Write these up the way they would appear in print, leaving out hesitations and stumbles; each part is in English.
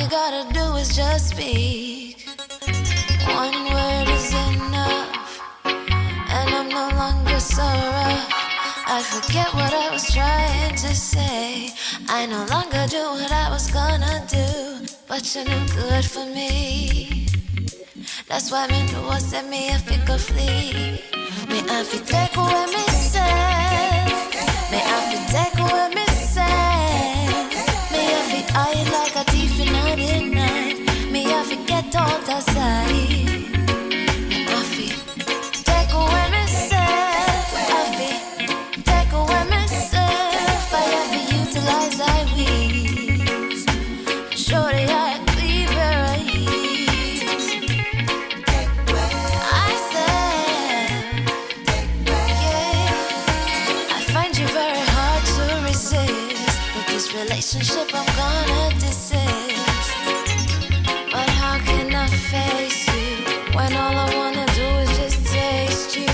you gotta do is just speak. One word is enough, and I'm no longer so rough. I forget what I was trying to say. I no longer do what I was gonna do, but you're no good for me. That's why me know what set me if it could flee. Me have to take away me say. Me have to take away me say. Me have to hide like a thief in the night. Me have to get out of sight. Me have to take away myself. Have to take away myself. I have to utilize I wings. Show the eye cleaver eyes. I said, yeah. I find you very hard to resist, but this relationship I'm gonna desist. But how can I face you when all I wanna do is just taste you?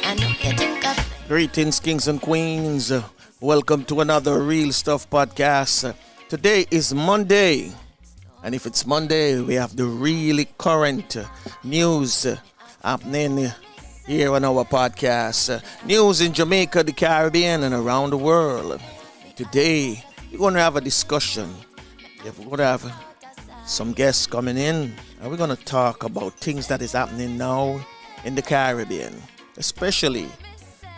I know you think I. Greetings, kings and queens. Welcome to another Real Stuff podcast. Today is Monday, and if it's Monday, we have the really current news happening here on our podcast. News in Jamaica, the Caribbean, and around the world. Today, we're going to have a discussion. We're going to have some guests coming in, and we're going to talk about things that is happening now in the Caribbean, especially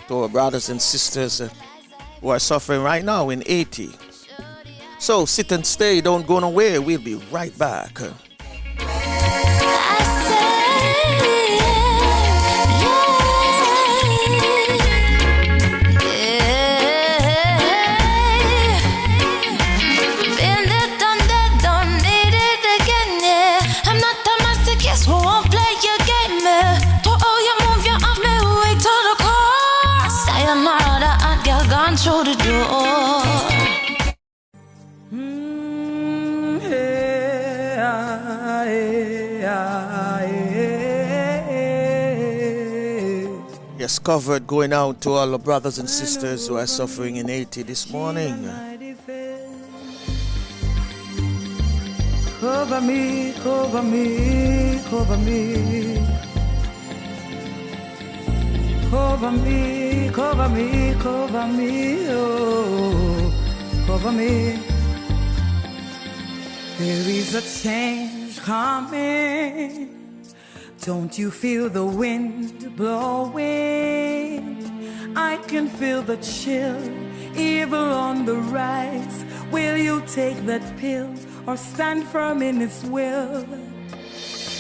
to our brothers and sisters who are suffering right now in Haiti. So sit and stay, don't go nowhere. We'll be right back. Through the door. Yes, covered going out to all the brothers and sisters who are suffering in Haiti this morning. Cover me, cover me, cover me. Cover me, cover me, cover me, oh, cover me. There is a change coming. Don't you feel the wind blowing? I can feel the chill, evil on the rise. Will you take that pill or stand firm in its will?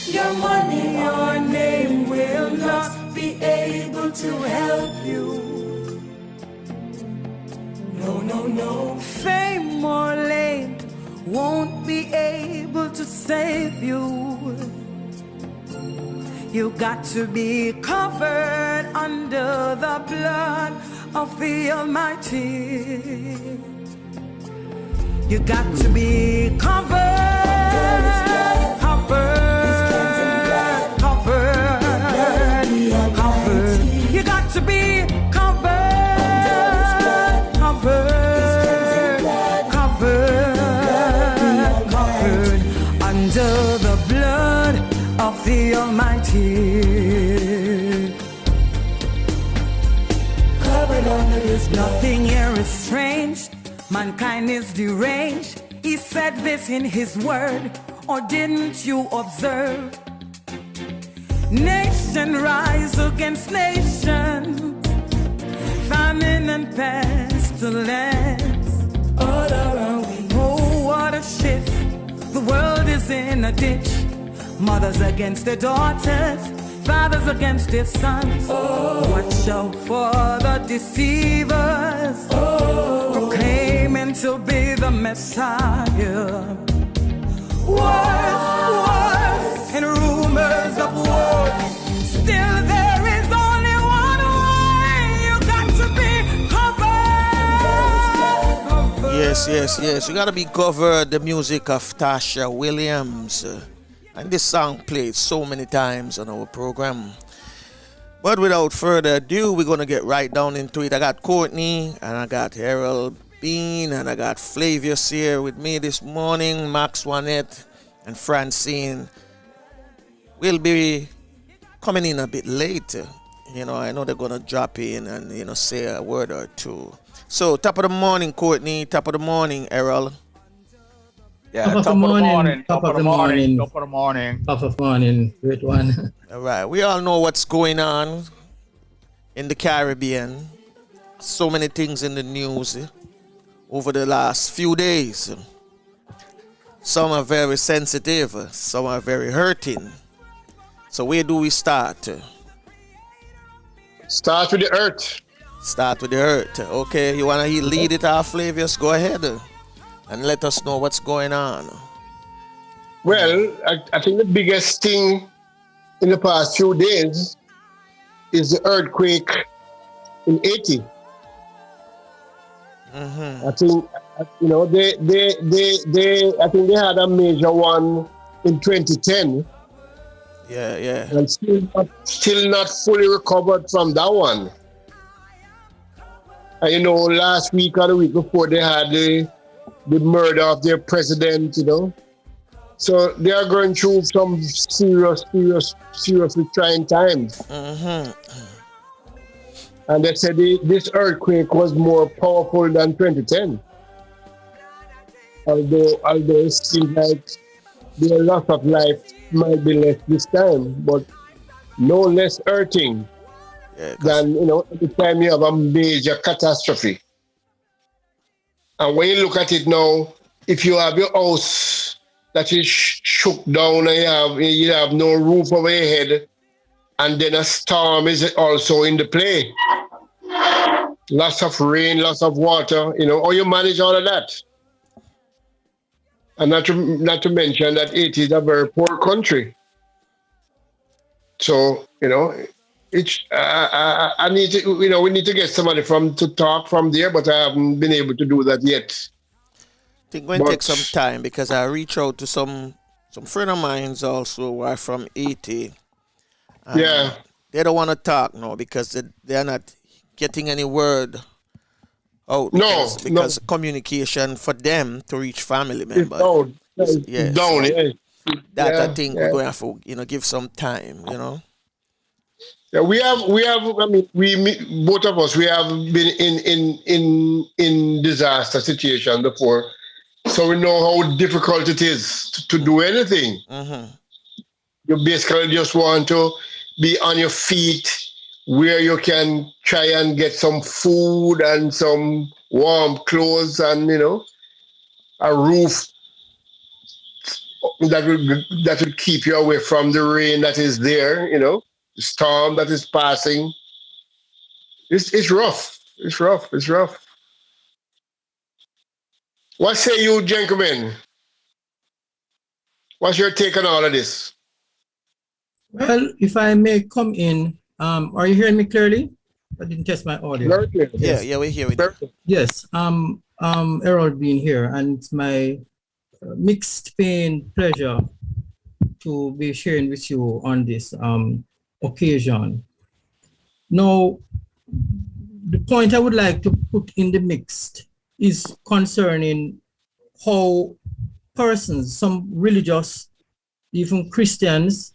Your money, your name will not be able to help you. No, no, no. Fame or lame won't be able to save you. You got to be covered under the blood of the Almighty. You got to be covered, covered. You got to be covered, covered, covered under the blood of the Almighty. Covered under His blood. Nothing here is strange. Mankind is deranged. He said this in His word, or didn't you observe? Nation rise against nation, famine and pestilence all around we. Oh, what a shift. The world is in a ditch. Mothers against their daughters, fathers against their sons. Oh. Watch out for the deceivers, proclaiming to be the Messiah. Wars, and rumors of war. Still there is only one way. You got to be covered. Yes. You gotta be covered. The music of Tasha Williams. And this song played so many times on our program. But without further ado, we're gonna get right down into it. I got Courtney and I got Harold Bean and I got Flavius here with me this morning, Max Wanette. and Francine will be coming in a bit later. I know they're gonna drop in and say a word or two. So top of the morning, Courtney. Top of the morning, Errol. Yeah, Top of the morning, top of the morning, top of the morning. top of morning, great one. All right, we all know what's going on in the Caribbean. So many things in the news over the last few days. Some are very sensitive, some are very hurting. So where do we start? Start with the earth. Start with the earth. Okay, you wanna lead it off, Flavius? Go ahead and let us know what's going on. Well, I think the biggest thing in the past few days is the earthquake in Haiti. I think I think they had a major one in 2010. Yeah. And still not fully recovered from that one. And last week or the week before they had the murder of their president. So they are going through some seriously trying times. And they said this earthquake was more powerful than 2010. Although it seems like the loss of life might be less this time, but no less hurting than every time you have a major catastrophe. And when you look at it now, if you have your house that is shook down and you have no roof over your head, and then a storm is also in the play. Lots of rain, lots of water, how you manage all of that. And not to mention that Haiti is a very poor country. So, it's I need to, we need to get somebody to talk from there, but I haven't been able to do that yet. I think it's going to take some time because I reach out to some friend of mine also who are from Haiti. Yeah. They don't want to talk now because they're not getting any word out. Because communication for them to reach family members. It's down. I think we're going to have to, give some time, Yeah, we have. I mean, both of us, we have been in disaster situation before, so we know how difficult it is to do anything. You basically just want to be on your feet, where you can try and get some food and some warm clothes and a roof that will keep you away from the rain that is there. The storm that is passing. It's rough. It's rough. What say you, gentlemen? What's your take on all of this? Well, if I may come in, are you hearing me clearly? I didn't test my audio. Very clear. Yeah, we're here with you. Yes, Errol being here, and it's my mixed pain pleasure to be sharing with you on this occasion. Now, the point I would like to put in the mix is concerning how persons, some religious, even Christians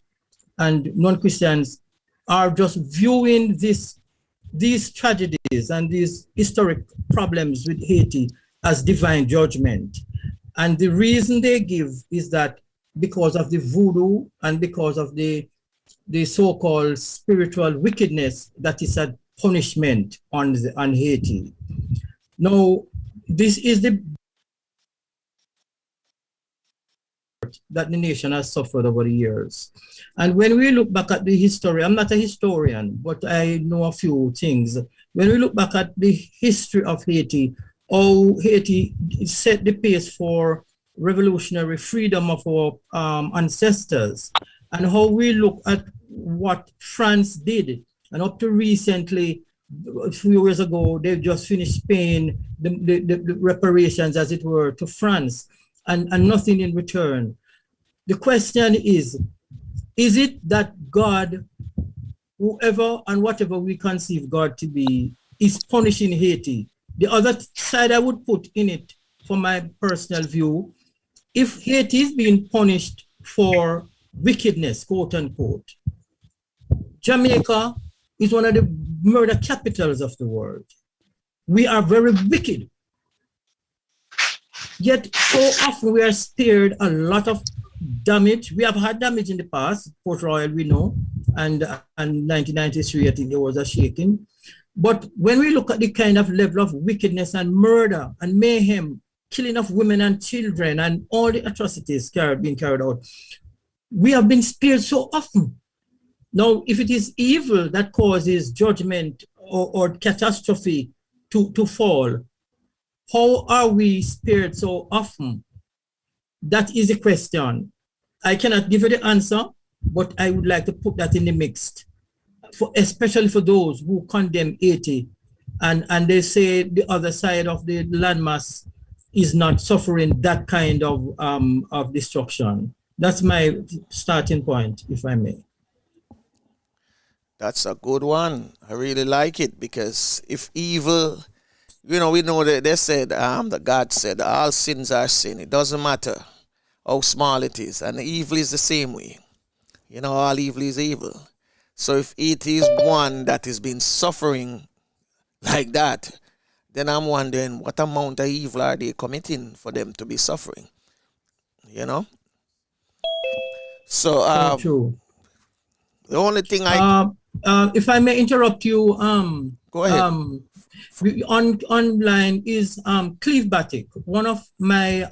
and non-Christians, are just viewing these tragedies and these historic problems with Haiti as divine judgment. And the reason they give is that because of the voodoo and because of the so-called spiritual wickedness that is a punishment on Haiti. Now, this is the that the nation has suffered over the years. And when we look back at the history, I'm not a historian, but I know a few things. When we look back at the history of Haiti, how Haiti set the pace for revolutionary freedom of our ancestors, and how we look at what France did. And up to recently, a few years ago, they just finished paying the reparations, as it were, to France, and nothing in return. The question is it that God, whoever and whatever we conceive God to be, is punishing Haiti? The other side I would put in it, from my personal view, if Haiti is being punished for wickedness, quote unquote, Jamaica is one of the murder capitals of the world. We are very wicked. Yet so often we are spared a lot of damage. We have had damage in the past, Port Royal, we know, and 1993, I think there was a shaking. But when we look at the kind of level of wickedness and murder and mayhem, killing of women and children, and all the atrocities being carried out, we have been spared so often. Now, if it is evil that causes judgment or catastrophe to fall, how are we spared so often? That is the question. I cannot give you the answer, but I would like to put that in the mix, especially for those who condemn Haiti and they say the other side of the landmass is not suffering that kind of destruction. That's my starting point, if I may. That's a good one. I really like it because if evil, we know that they said, that God said, all sins are sin. It doesn't matter how small it is. And evil is the same way. All evil is evil. So if it is one that has been suffering like that, then I'm wondering what amount of evil are they committing for them to be suffering? So, true. The only thing if I may interrupt you, go ahead. Online is Cleve Batik, one of my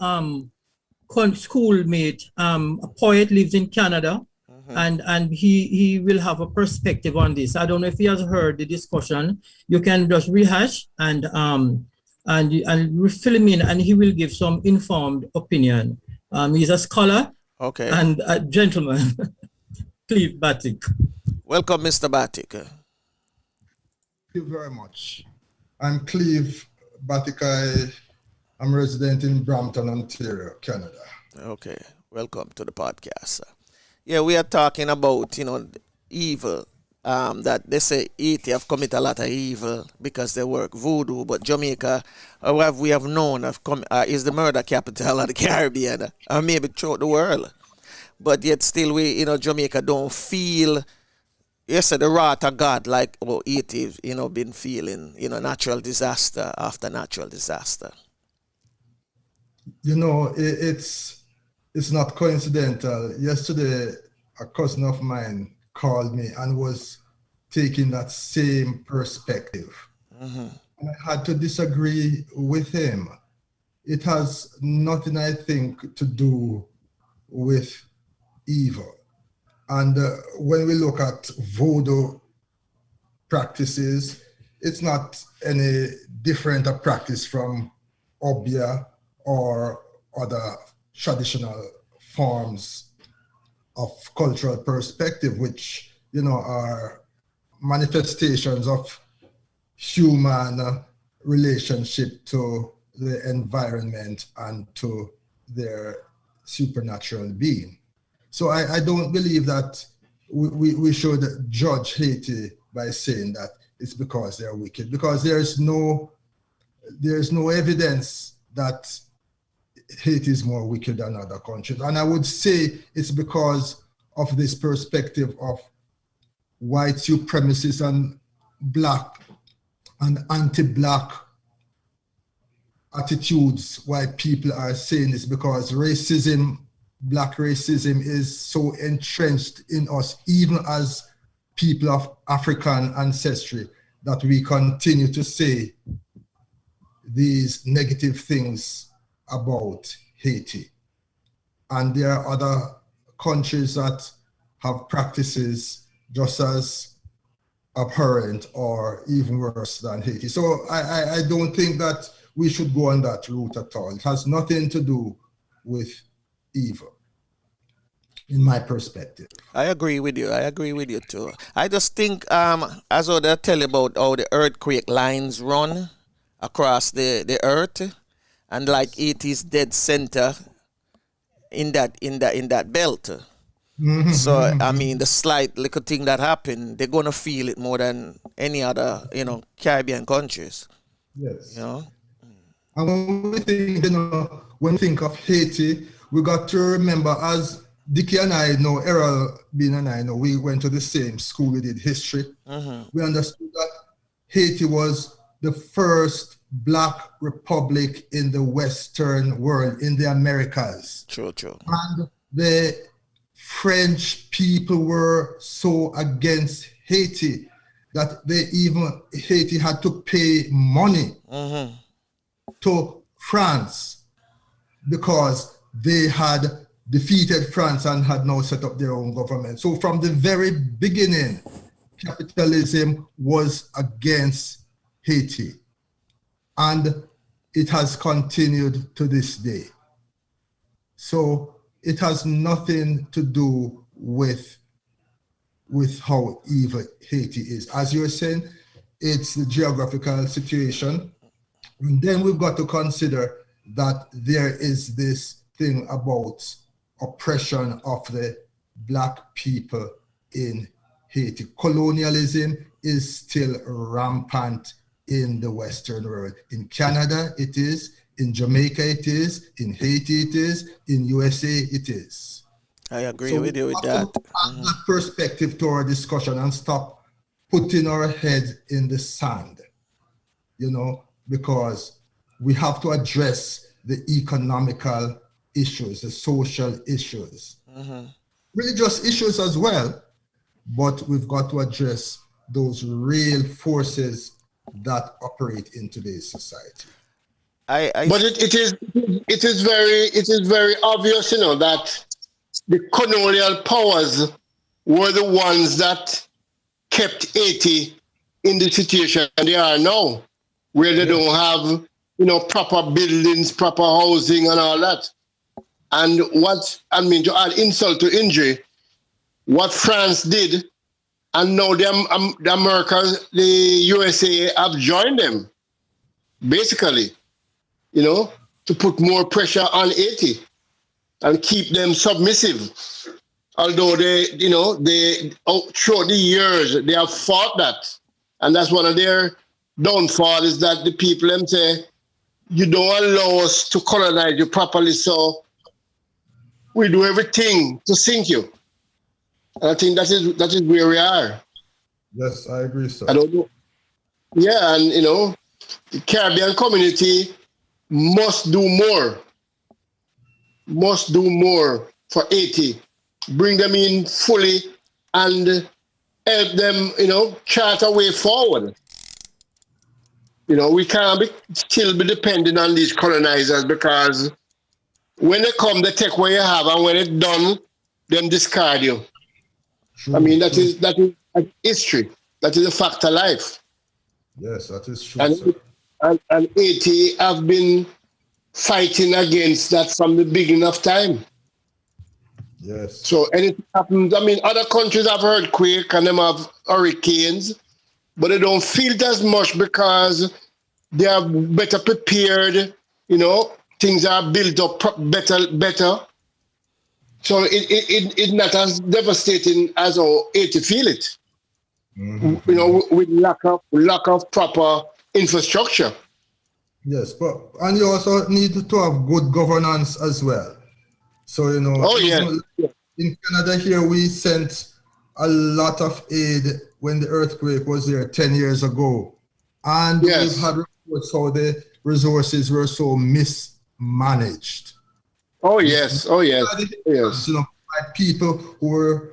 schoolmate, a poet, lives in Canada, and he will have a perspective on this. I don't know if he has heard the discussion. You can just rehash and fill him in, and he will give some informed opinion. He's a scholar, okay, and a gentleman. Cleve Batik. Welcome, Mr. Batik. Thank you very much. I'm Cleve Batik. I'm resident in Brampton, Ontario, Canada. Okay, welcome to the podcast. Yeah, we are talking about, evil. That they say Haiti have committed a lot of evil because they work voodoo, but Jamaica, we have known, is the murder capital of the Caribbean, or maybe throughout the world. But yet still Jamaica don't feel, the wrath of God like Haiti, been feeling, natural disaster after natural disaster. It's not coincidental. Yesterday, a cousin of mine called me and was taking that same perspective. And I had to disagree with him. It has nothing, I think, to do with evil. And when we look at voodoo practices, it's not any different a practice from obia or other traditional forms of cultural perspective, which are manifestations of human relationship to the environment and to their supernatural being. So I don't believe that we should judge Haiti by saying that it's because they're wicked, because there's no evidence that Haiti is more wicked than other countries. And I would say it's because of this perspective of white supremacists and black and anti-black attitudes. Why people are saying this, because black racism is so entrenched in us, even as people of African ancestry, that we continue to say these negative things about Haiti. And there are other countries that have practices just as abhorrent or even worse than Haiti. So I don't think that we should go on that route at all. It has nothing to do with evil, in my perspective. I agree with you too. I just think, as they tell you about how the earthquake lines run across the earth, and like it is dead center in that belt. So I mean, the slight little thing that happened, they're gonna feel it more than any other, Caribbean countries. Yes. And when we think of Haiti, we got to remember, as Dickie and I know, Errol Bean and I know, we went to the same school, we did history. We understood that Haiti was the first Black republic in the Western world, in the Americas. True. And the French people were so against Haiti that Haiti had to pay money to France because they had defeated France and had now set up their own government. So from the very beginning, capitalism was against Haiti. And it has continued to this day. So it has nothing to do with how evil Haiti is. As you were saying, it's the geographical situation. And then we've got to consider that there is this thing about oppression of the Black people in Haiti. Colonialism is still rampant in the Western world. In Canada, it is. In Jamaica, it is. In Haiti, it is. In USA, it is. I agree with you with that. Add that perspective to our discussion and stop putting our head in the sand, because we have to address the economical issues, the social issues, religious issues as well, but we've got to address those real forces that operate in today's society. But it is very obvious, that the colonial powers were the ones that kept Haiti in the situation they are now, where they don't have, proper buildings, proper housing and all that. And to add insult to injury, what France did, and now the Americans, the USA have joined them, basically, to put more pressure on Haiti and keep them submissive. Although they throughout the years, they have fought that. And that's one of their downfall, is that the people them say, you don't allow us to colonize you properly, so we do everything to sink you. And I think that is where we are. Yes, I agree, sir. I don't know. Yeah, and the Caribbean community must do more for Haiti. Bring them in fully and help them, chart a way forward. We can't still be dependent on these colonizers, because when they come, they take what you have, and when it's done, them discard you. True, I mean, that is history. That is a fact of life. Yes, that is true. And Haiti have been fighting against that from the beginning of time. Yes. So anything happens, other countries have earthquake and them have hurricanes, but they don't feel it as much because they are better prepared, things are built up better. So it's not as devastating as how Haiti feel it. With lack of proper infrastructure. Yes, and you also need to have good governance as well. So, in Canada here, we sent a lot of aid when the earthquake was there 10 years ago. And we've had reports how the resources were so mismanaged. Oh, yes. By people who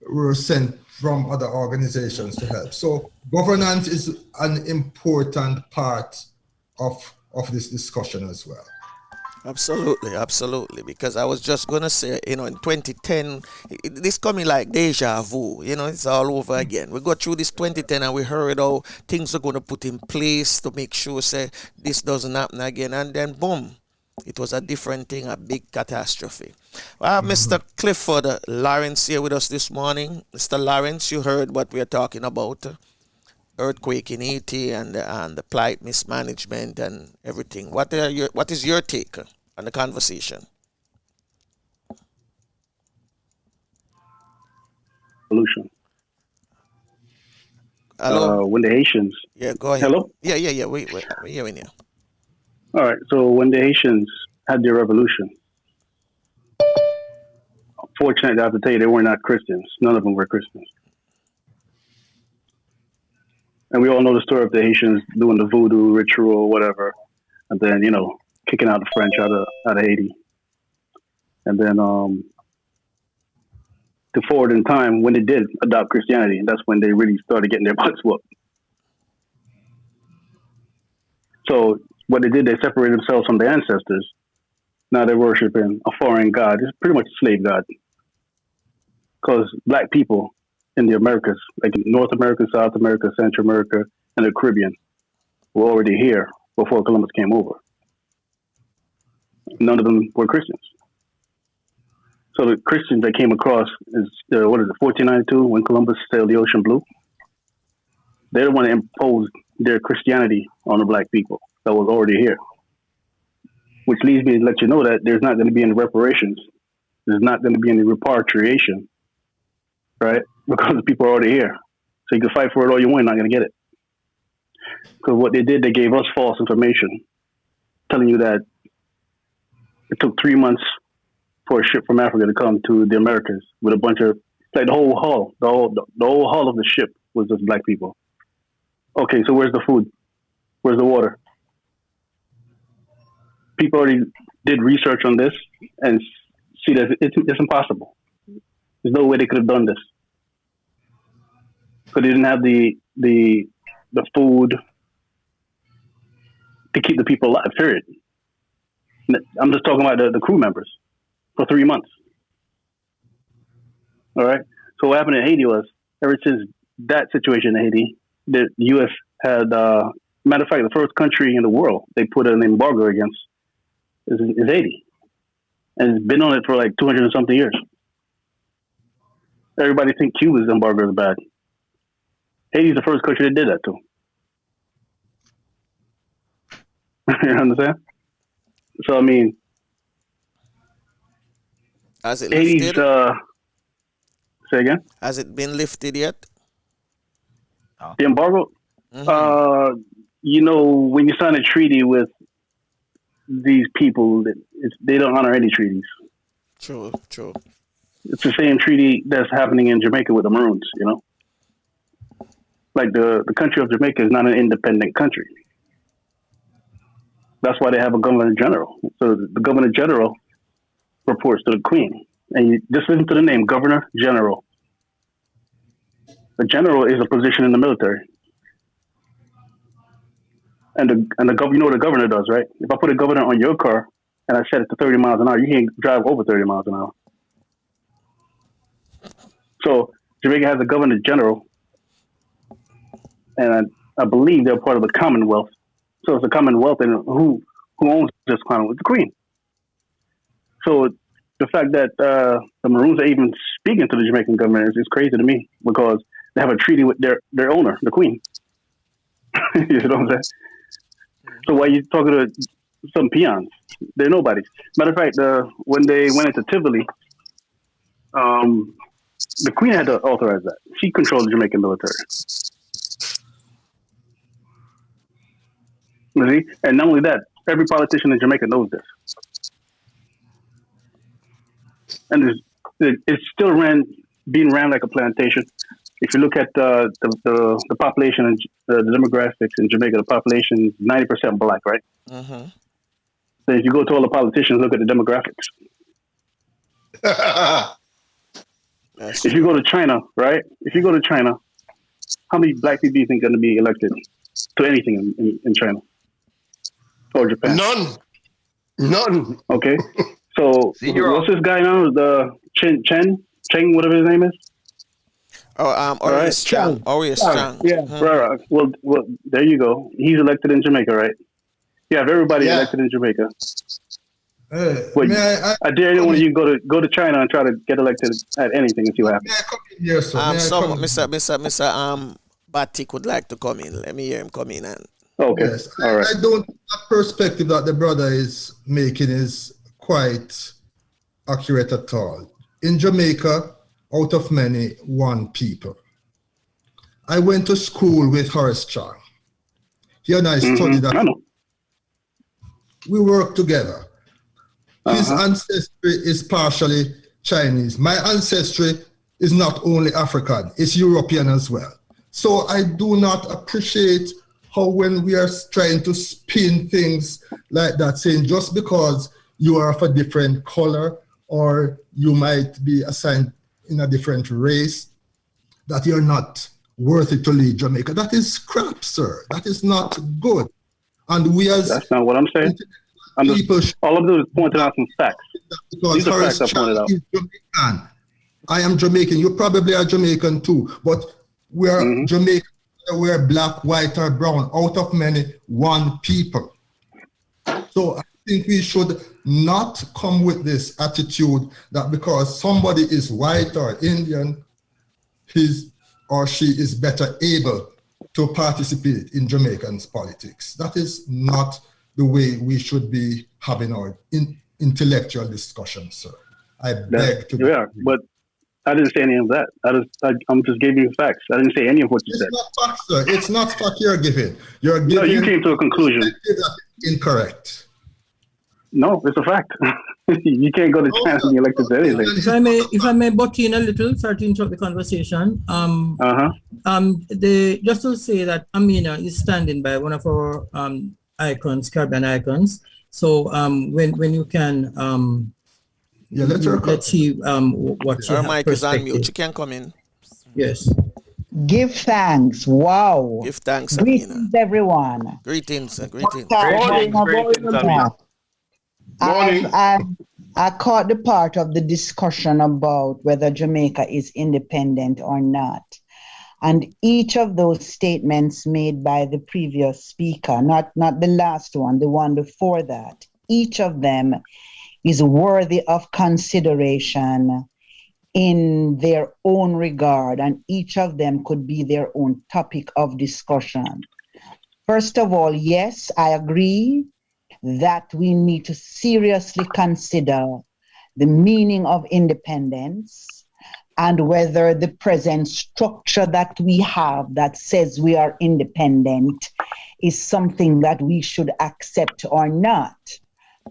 were sent from other organizations to help. So governance is an important part of this discussion as well. Absolutely. Because I was just going to say, in 2010, this coming like deja vu, it's all over again. We got through this 2010 and we heard how things are going to put in place to make sure, say, this doesn't happen again. And then, boom, it was a different thing, a big catastrophe. Mr. Clifford Lawrence here with us this morning. Mr. Lawrence, you heard what we are talking about. Earthquake in Haiti and the plight mismanagement and everything. What is your take on the conversation? Solution. Hello? When the Haitians. Yeah, go ahead. Hello? Yeah. We're hearing you. All right. So when the Haitians had their revolution, fortunate, I have to tell you, they were not Christians. None of them were Christians. And we all know the story of the Haitians doing the voodoo ritual or whatever, and then, you know, kicking out the French out of Haiti. And then to forward in time, when they did adopt Christianity, that's when they really started getting their butts whooped. So what they did, they separated themselves from their ancestors. Now they're worshiping a foreign god. It's pretty much a slave god. Because black people in the Americas, like North America, South America, Central America, and the Caribbean, were already here before Columbus came over. None of them were Christians. So the Christians that came across is, 1492, when Columbus sailed the ocean blue? They don't want to impose their Christianity on the black people that was already here. Which leads me to let you know that there's not going to be any reparations. There's not going to be any repatriation, right? Because the people are already here. So you can fight for it all you want, you're not going to get it. Because what they did, they gave us false information, telling you that it took 3 months for a ship from Africa to come to the Americas with a bunch of, like the whole hull, the whole hull of the ship was just black people. Okay, so where's the food? Where's the water? People already did research on this and see that it's impossible. There's no way they could have done this. Because they didn't have the food to keep the people alive, period. I'm just talking about the crew members for 3 months. All right? So what happened in Haiti was, ever since that situation in Haiti, the U.S. had, matter of fact, the first country in the world they put an embargo against is Haiti. And it's been on it for like 200 and something years. Everybody think Cuba's embargo is bad. Haiti's the first country that did that too. You understand? So, I mean, has it Haiti's, lifted? say again? Has it been lifted yet? The embargo? Mm-hmm. You know, when you sign a treaty with these people, they don't honor any treaties. True. It's the same treaty that's happening in Jamaica with the Maroons, you know? Like the country of Jamaica is not an independent country. That's why they have a governor general. So the governor general reports to the queen. And you just listen to the name, governor general. The general is a position in the military. And the governor, you know what the governor does, right? If I put a governor on your car and I set it to 30 miles an hour, you can't drive over 30 miles an hour. So Jamaica has a governor general, and I believe they're part of the Commonwealth. So it's a Commonwealth, and who owns this Commonwealth? The Queen. So the fact that the Maroons are even speaking to the Jamaican government is crazy to me, because they have a treaty with their owner, the Queen. You know what I'm saying? So why are you talking to some peons? They're nobody. Matter of fact, when they went into Tivoli, the Queen had to authorize that. She controlled the Jamaican military. You see? And not only that, every politician in Jamaica knows this. And it's still being ran like a plantation. If you look at the population and the demographics in Jamaica, the population is 90% black, right? Mm-hmm. So if you go to all the politicians, look at the demographics. If you go to China, right? If you go to China, how many black people do you think are going to be elected to anything in China or Japan? None. Okay. So what's this guy now? The Cheng, whatever his name is. Orius Chang. Orius Chang. Yeah. Right. Well, there you go. He's elected in Jamaica, right? You have everybody elected in Jamaica. Wait, I dare anyone of you go to China and try to get elected at anything and see what happens. Yes, sir. Mr. Batik would like to come in. Let me hear him come in. Okay. Yes. All right. I don't. That perspective that the brother is making is quite accurate at all. In Jamaica, out of many, one people. I went to school with Horace Chang. He and I studied I know. We worked together. His ancestry is partially Chinese. My ancestry is not only African, it's European as well. So I do not appreciate how when we are trying to spin things like that, saying just because you are of a different color or you might be assigned in a different race, that you're not worthy to lead Jamaica. That is crap, sir. That is not good. And we as... That's not what I'm saying. All I'm doing is pointing out some facts. These are facts I pointed out. Jamaican. I am Jamaican. You probably are Jamaican too. But we are Jamaican. We're black, white, or brown. Out of many, one people. So I think we should not come with this attitude that because somebody is white or Indian, his or she is better able to participate in Jamaican's politics. That is not the way we should be having our intellectual discussion, sir. I beg to... Yeah, but I didn't say any of that. I'm just giving you facts. I didn't say any of what you said. It's not fact, sir. It's not fact you're giving. You're giving... No, you came to a conclusion. Incorrect. No, it's a fact. You can't go to China and be elected to anything. If I may butt in a little, start to interrupt the conversation. Just to say that Amina is standing by one of our icons, Caribbean icons. So when you can let's see what her mic is on mute. She can come in. Yes. Give thanks. Wow. Give thanks, Greetings, Amina. everyone. Greetings. I caught the part of the discussion about whether Jamaica is independent or not. And each of those statements made by the previous speaker, not the last one, the one before that, each of them is worthy of consideration in their own regard, and each of them could be their own topic of discussion. First of all, yes, I agree that we need to seriously consider the meaning of independence and whether the present structure that we have that says we are independent is something that we should accept or not.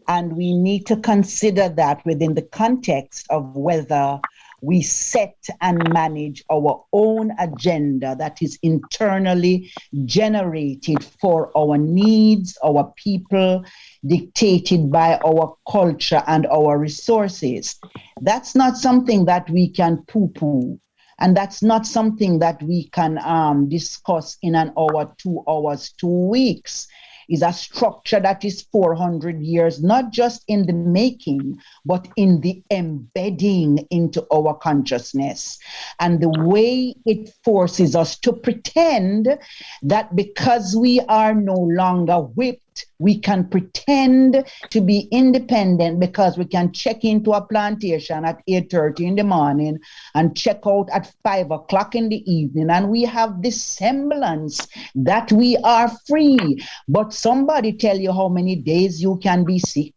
And we need to consider that within the context of whether we set and manage our own agenda that is internally generated for our needs, our people, dictated by our culture and our resources. That's not something that we can poo-poo. And that's not something that we can discuss in an hour, 2 hours, 2 weeks. Is a structure that is 400 years, not just in the making, but in the embedding into our consciousness. And the way it forces us to pretend that because we are no longer whipped, we can pretend to be independent because we can check into a plantation at 8:30 in the morning and check out at 5 o'clock in the evening. And we have this semblance that we are free. But somebody tell you how many days you can be sick.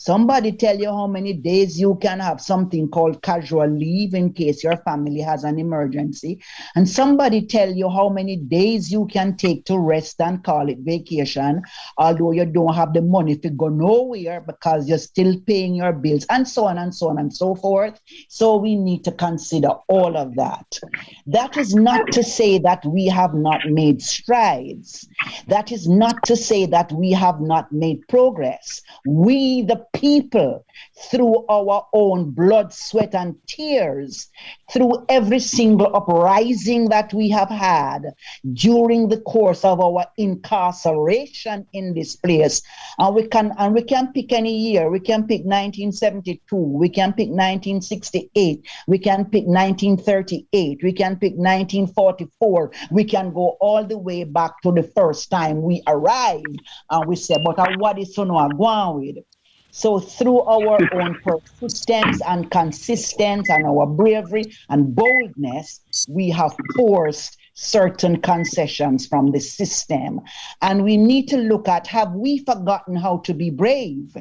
Somebody tell you how many days you can have something called casual leave in case your family has an emergency. And somebody tell you how many days you can take to rest and call it vacation, although you don't have the money to go nowhere because you're still paying your bills, and so on and so on and so forth. So we need to consider all of that. That is not to say that we have not made strides. That is not to say that we have not made progress. We, the people, through our own blood, sweat, and tears, through every single uprising that we have had during the course of our incarceration in this place. And we can pick any year. We can pick 1972. We can pick 1968. We can pick 1938. We can pick 1944. We can go all the way back to the first time we arrived and we said, but what is so no going with? So through our own persistence and consistency and our bravery and boldness, we have forced certain concessions from the system. And we need to look at, have we forgotten how to be brave?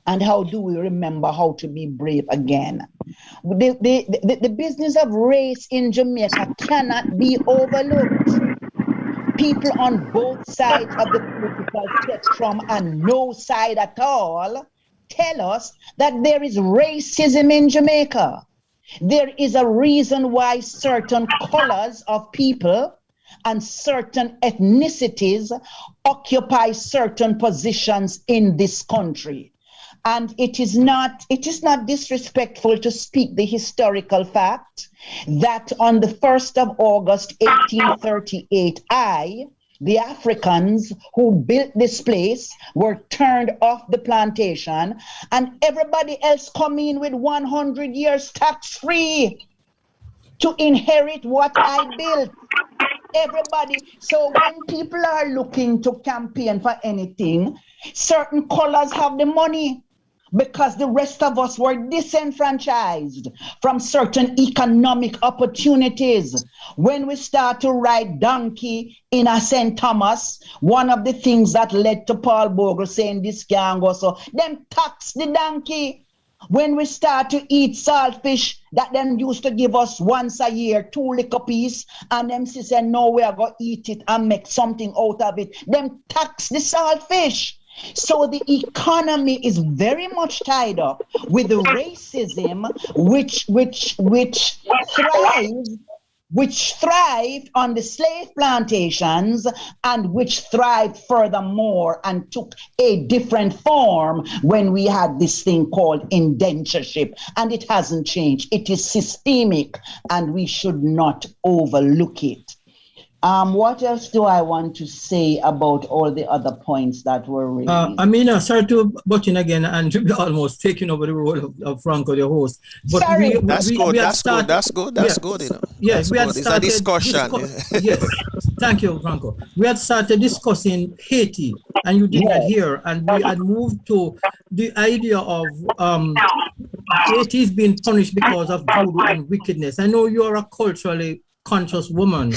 And how do we remember how to be brave again? The business of race in Jamaica cannot be overlooked. People on both sides of the political spectrum and no side at all tell us that there is racism in Jamaica. There is a reason why certain colors of people and certain ethnicities occupy certain positions in this country. And it is not disrespectful to speak the historical fact that on the 1st of August 1838, the Africans who built this place were turned off the plantation, and everybody else come in with 100 years tax-free to inherit what I built. Everybody. So when people are looking to campaign for anything, certain colors have the money, because the rest of us were disenfranchised from certain economic opportunities. When we start to ride donkey in a St. Thomas, one of the things that led to Paul Bogle saying this can go, so them tax the donkey. When we start to eat saltfish that them used to give us once a year, 2 lick a piece, and them say, no, we are going to eat it and make something out of it, them tax the saltfish. So the economy is very much tied up with the racism which thrived on the slave plantations, and which thrived furthermore and took a different form when we had this thing called indentureship. And it hasn't changed. It is systemic, and we should not overlook it. What else do I want to say about all the other points that were raised? Amina, sorry to butt in again and almost taking over the role of Franco, the host. But sorry. That's good. You know. Yes, we had started. It's a discussion. Yes, thank you, Franco. We had started discussing Haiti, and you did not hear, and we had moved to the idea of Haiti is being punished because of voodoo and wickedness. I know you are a culturally conscious woman,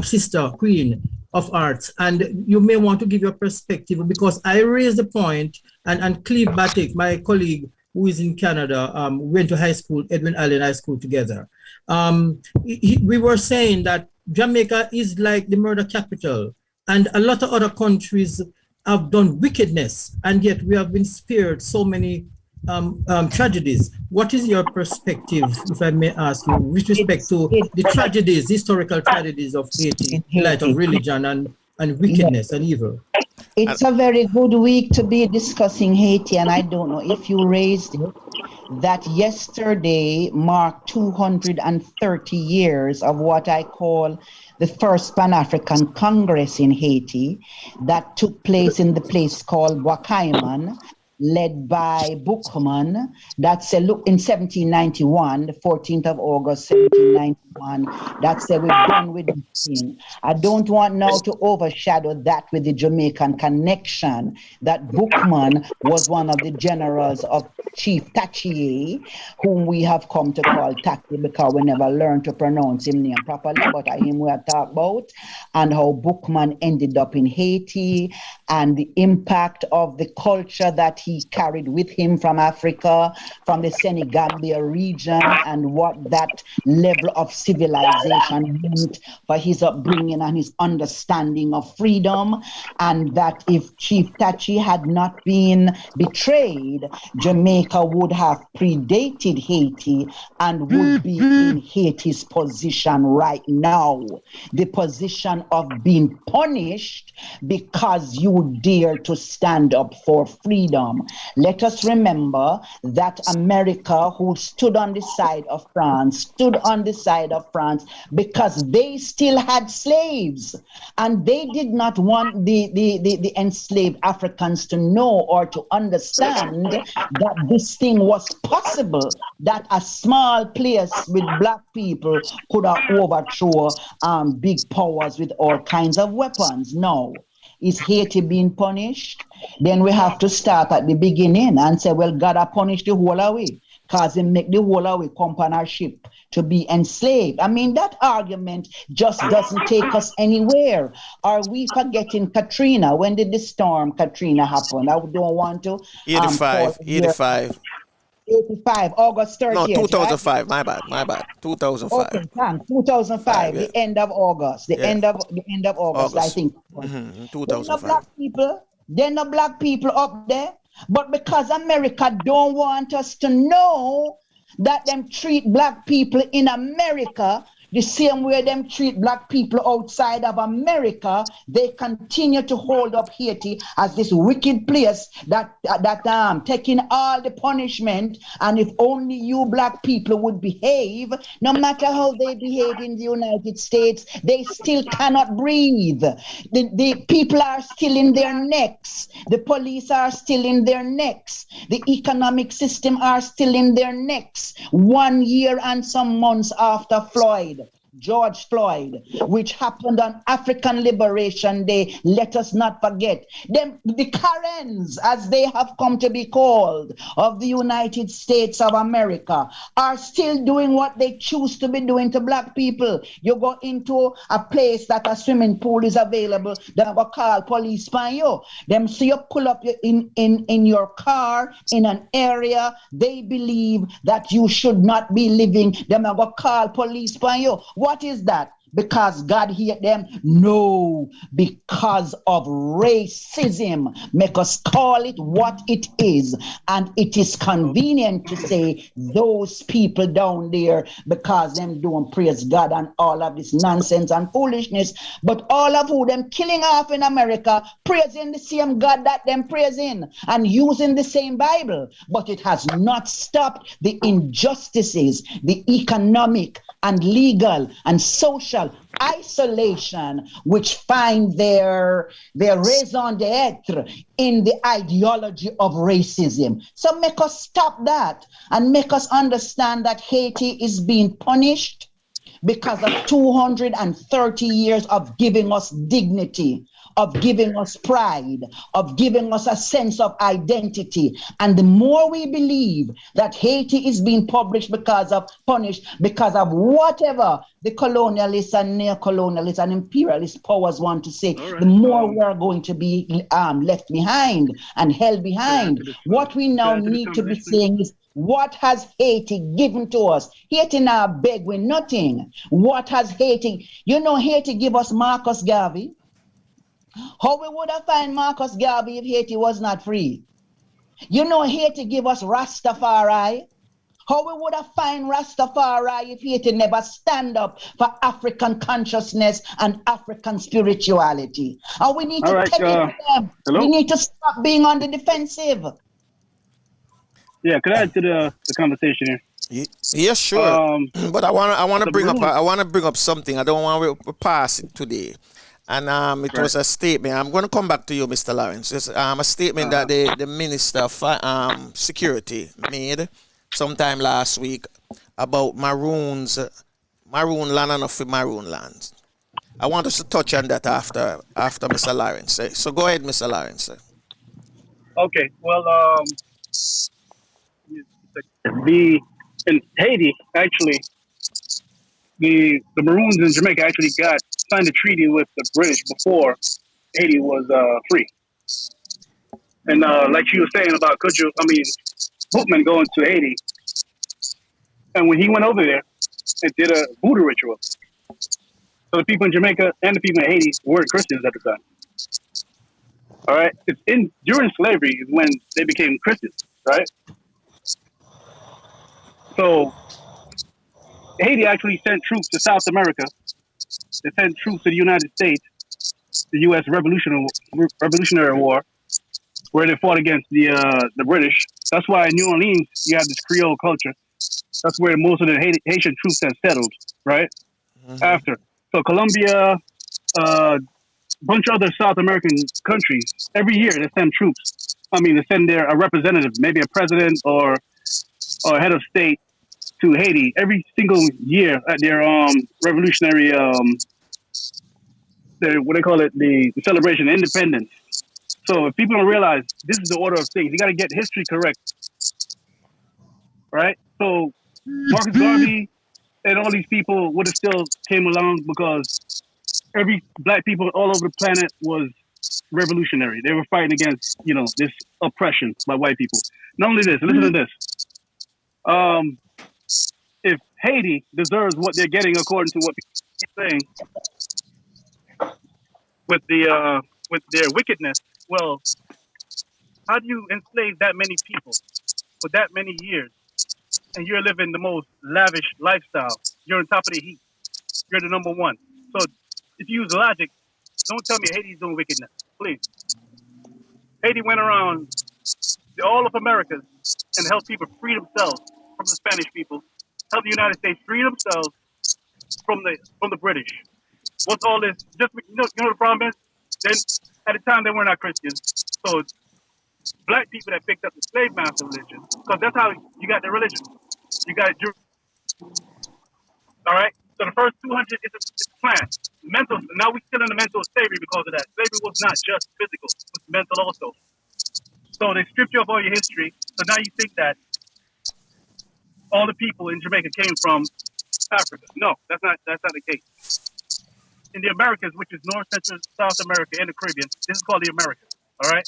sister, queen of arts, and you may want to give your perspective, because I raised the point, and Cleve Batik, my colleague who is in Canada, went to high school, Edwin Allen High School together. We were saying that Jamaica is like the murder capital, and a lot of other countries have done wickedness, and yet we have been spared so many tragedies. What is your perspective, if I may ask you, with respect to the tragedies, historical tragedies of Haiti, in light of religion and wickedness and evil? It's a very good week to be discussing Haiti, and I don't know if you raised it, that yesterday marked 230 years of what I call the first Pan-African Congress in Haiti, that took place in the place called Wakaiman, led by Bookman. That's in 1791, the 14th of August, 1791. That's we're done with this thing. I don't want now to overshadow that with the Jamaican connection, that Bookman was one of the generals of Chief Tachier, whom we have come to call Tachi because we never learned to pronounce his name properly, but him we have talked about, and how Bookman ended up in Haiti, and the impact of the culture that he carried with him from Africa, from the Senegambia region, and what that level of civilization meant for his upbringing and his understanding of freedom, and that if Chief Tachi had not been betrayed, Jamaica would have predated Haiti and would be in Haiti's position right now, the position of being punished because you dare to stand up for freedom. Let us remember that America, who stood on the side of France, because they still had slaves, and they did not want the enslaved Africans to know or to understand that this thing was possible, that a small place with black people could have overthrown big powers with all kinds of weapons. No. Is Haiti being punished? Then we have to start at the beginning and say, well, God has punished the whole away, because he make the whole away come on our ship to be enslaved. I mean, that argument just doesn't take us anywhere. Are we forgetting Katrina? When did the storm Katrina happen? I don't want to. 85. August 30th. No, 2005. Right? My bad. 2005. Okay, thanks. 2005, the end of August. The end of August, I think. 2005. There are no black people up there. But because America don't want us to know that them treat black people in America the same way them treat black people outside of America, they continue to hold up Haiti as this wicked place that taking all the punishment. And if only you black people would behave, no matter how they behave in the United States, they still cannot breathe. The people are still in their necks. The police are still in their necks. The economic system are still in their necks. 1 year and some months after George Floyd, which happened on African Liberation Day. Let us not forget them, the Karens, as they have come to be called, of the United States of America, are still doing what they choose to be doing to black people. You go into a place that a swimming pool is available, they go call police on you. Them see you pull up in your car in an area they believe that you should not be living. Them go call police on you. What is that? Because God hear them? No, because of racism. Make us call it what it is. And it is convenient to say those people down there, because them don't praise God and all of this nonsense and foolishness. But all of who them killing off in America, praising the same God that them praising and using the same Bible. But it has not stopped the injustices, the economic and legal and social isolation, which find their raison d'etre in the ideology of racism. So make us stop that and make us understand that Haiti is being punished because of 230 years of giving us dignity, of giving us pride, of giving us a sense of identity. And the more we believe that Haiti is being punished because of whatever the colonialists and neo-colonialists and imperialist powers want to say, the more we are going to be left behind and held behind. What we now need to be saying is, what has Haiti given to us? Haiti now beg with nothing. What has Haiti? You know, Haiti give us Marcus Garvey. How we would have found Marcus Garvey if Haiti was not free? You know, Haiti give us Rastafari. How we would have found Rastafari if Haiti never stand up for African consciousness and African spirituality? And we need to take it to them. Hello? We need to stop being on the defensive. Yeah, could I add to the conversation here? Yes, sure. But I want to bring up something. I don't want to pass it today. And it was a statement. I'm going to come back to you, Mr. Lawrence. It's a statement that the Minister of Security made sometime last week about maroon land and of maroon lands. I want us to touch on that after Mr. Lawrence. So go ahead, Mr. Lawrence. Okay. Well, in Haiti, actually, the Maroons in Jamaica actually signed a treaty with the British before Haiti was free. And like you were saying about Bootman going to Haiti, and when he went over there and did a voodoo ritual, so the people in Jamaica and the people in Haiti weren't Christians at the time. All right, during slavery is when they became Christians, right? So Haiti actually sent troops to South America. They sent troops to the United States, the U.S. Revolutionary War, where they fought against the British. That's why in New Orleans you have this Creole culture. That's where most of the Haitian troops have settled, right? Mm-hmm. After. So Colombia, bunch of other South American countries, every year they send troops. They send a representative, maybe a president or head of state to Haiti every single year at their revolutionary, what they call it, the celebration of independence. So if people don't realize this is the order of things, you got to get history correct, right? So Marcus Garvey and all these people would have still came along because every black people all over the planet was revolutionary. They were fighting against, this oppression by white people. Not only this, listen to this. If Haiti deserves what they're getting according to what people are saying with their wickedness, well, How do you enslave that many people for that many years, and you're living the most lavish lifestyle? You're on top of the heap. You're the number one. So if you use logic, don't tell me Haiti's doing wickedness, please. Haiti went around all of America and helped people free themselves from the Spanish people, helped the United States free themselves from the British. What's all this? Just you know the problem is, then at the time they were not Christians, so black people that picked up the slave master religion, because that's how you got the religion. You got it. All right. So the first 200 is a plan. Mental. Now we're still in the mental slavery because of that. Slavery was not just physical; it was mental also. So they stripped you of all your history. So now you think that all the people in Jamaica came from Africa. No, that's not the case. In the Americas, which is North, Central, South America, and the Caribbean, this is called the Americas. All right?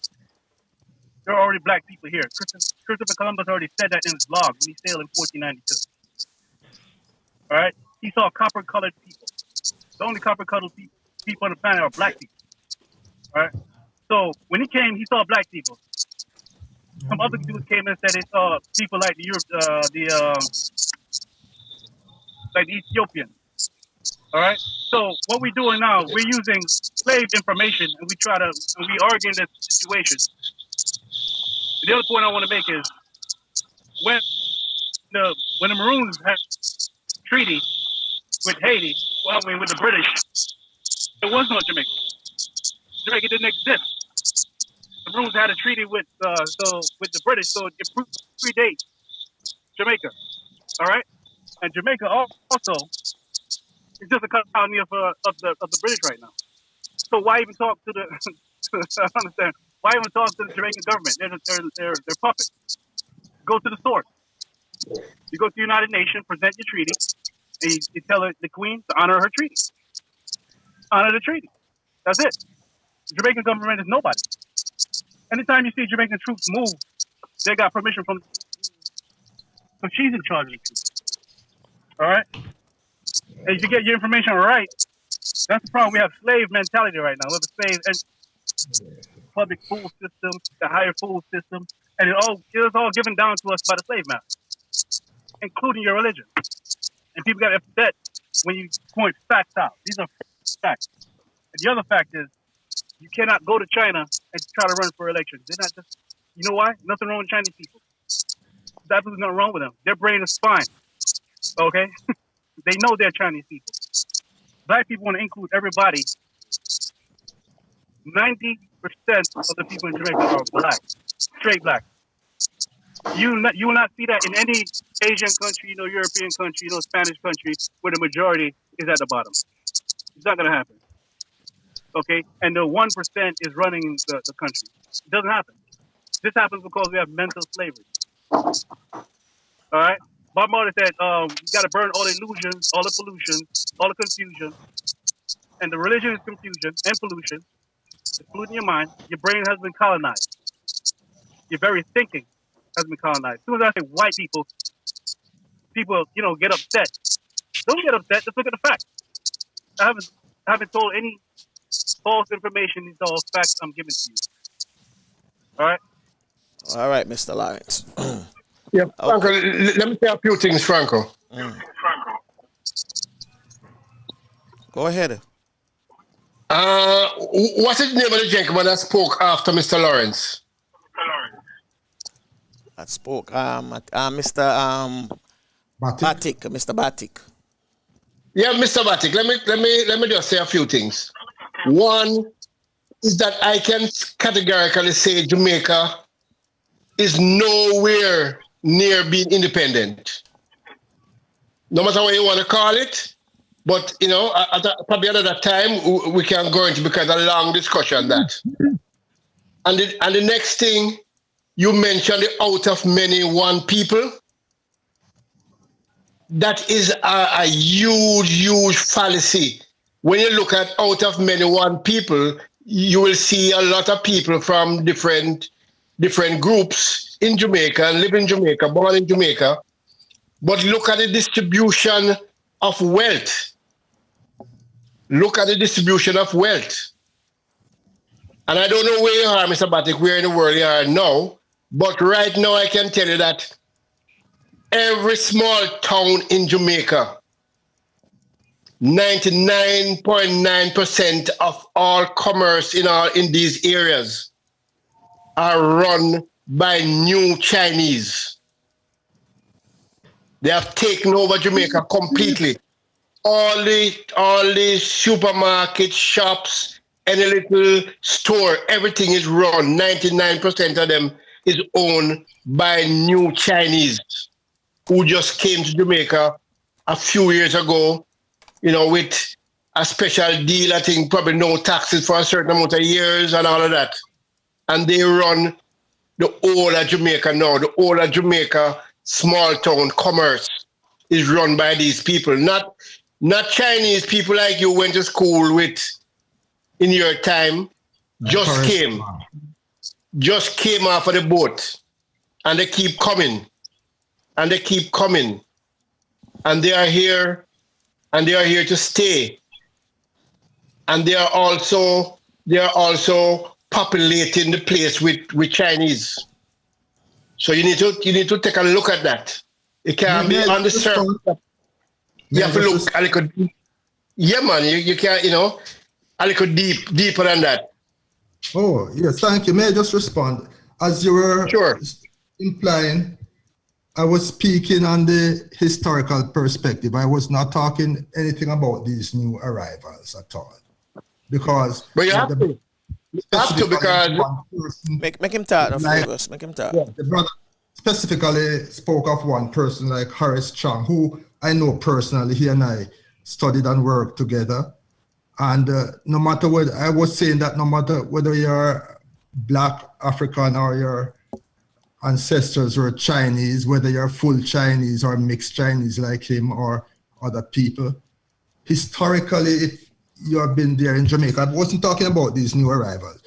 There are already black people here. Christopher Columbus already said that in his log when he sailed in 1492. All right? He saw copper-colored people. The only copper-colored people on the planet are black people. All right? So when he came, he saw black people. Some other dudes came and said they saw people like the Ethiopians. All right. So what we're doing now, we're using slave information, and we argue in this situation. The other point I want to make is when the Maroons had a treaty with Haiti, with the British, there was no Jamaica. Jamaica didn't exist. The Maroons had a treaty with the British, so it predates Jamaica. All right, and Jamaica also is just a colony of the British right now. So why even talk to the? I don't understand. Why even talk to the Jamaican government? They're puppets. Go to the source. You go to the United Nations, present your treaty, and you tell the Queen to honor her treaty. Honor the treaty. That's it. The Jamaican government is nobody. Anytime you see Jamaican troops move, they got permission from. So she's in charge of the troops. All right. And if you get your information right, that's the problem. We have slave mentality right now. We have a slave and public food system, the higher food system, and it was all given down to us by the slave master, including your religion. And people get upset when you point facts out. These are facts. And the other fact is, you cannot go to China and try to run for elections. They're not just, you know why? Nothing wrong with Chinese people. There's absolutely nothing wrong with them. Their brain is fine. Okay? They know they're Chinese people. Black people want to include everybody. 90% of the people in Jamaica are black, straight black. You will not see that in any Asian country, European country, Spanish country, where the majority is at the bottom. It's not going to happen. Okay? And the 1% is running the country. It doesn't happen. This happens because we have mental slavery. All right? Bob Marley said, you got to burn all the illusions, all the pollution, all the confusion. And the religion is confusion and pollution. It's polluting your mind. Your brain has been colonized. Your very thinking has been colonized. As soon as I say white people, get upset. Don't get upset. Just look at the facts. I haven't told any false information. These are all facts I'm giving to you. All right? All right, Mr. Lawrence. Yeah, Franco, let me say a few things, Franco. Go ahead. What is the name of the gentleman that spoke after Mr. Lawrence? That spoke. Mr. Batik. Mr. Batik. Yeah, Mr. Batik. Let me just say a few things. One is that I can categorically say Jamaica is nowhere near being independent. No matter what you want to call it, but probably another time we can go into because a long discussion on that. And the next thing you mentioned, the out of many one people. That is a huge fallacy. When you look at out of many one people, you will see a lot of people from different groups in Jamaica and live in Jamaica, born in Jamaica. But look at the distribution of wealth. Look at the distribution of wealth. And I don't know where you are, Mr. Batik, where in the world you are now. But right now, I can tell you that every small town in Jamaica, 99.9% of all commerce in these areas are run by new Chinese. They have taken over Jamaica completely. All the supermarket shops, any little store, everything is run. 99% of them is owned by new Chinese who just came to Jamaica a few years ago, with a special deal, I think probably no taxes for a certain amount of years and all of that. And they run the whole of Jamaica now. The whole of Jamaica small town commerce is run by these people, not Chinese people like you went to school with in your time, just came off of the boat, and they keep coming, and they keep coming, and they are here to stay, and they are also populating the place with Chinese. So you need to take a look at that. It can't be on the surface. You have to look a little deep. Yeah, man, you can't, a little deeper than that. Oh, yes, thank you. May I just respond? As you were implying, I was speaking on the historical perspective. I was not talking anything about these new arrivals at all. Because... But you have to. You have to, because... Make him talk, make him talk. Yeah, the brother specifically spoke of one person like Horace Chang, who I know personally. He and I studied and worked together. And no matter what, I was saying that no matter whether you're Black, African, or your ancestors were Chinese, whether you're full Chinese or mixed Chinese like him or other people, historically, if you have been there in Jamaica, I wasn't talking about these new arrivals.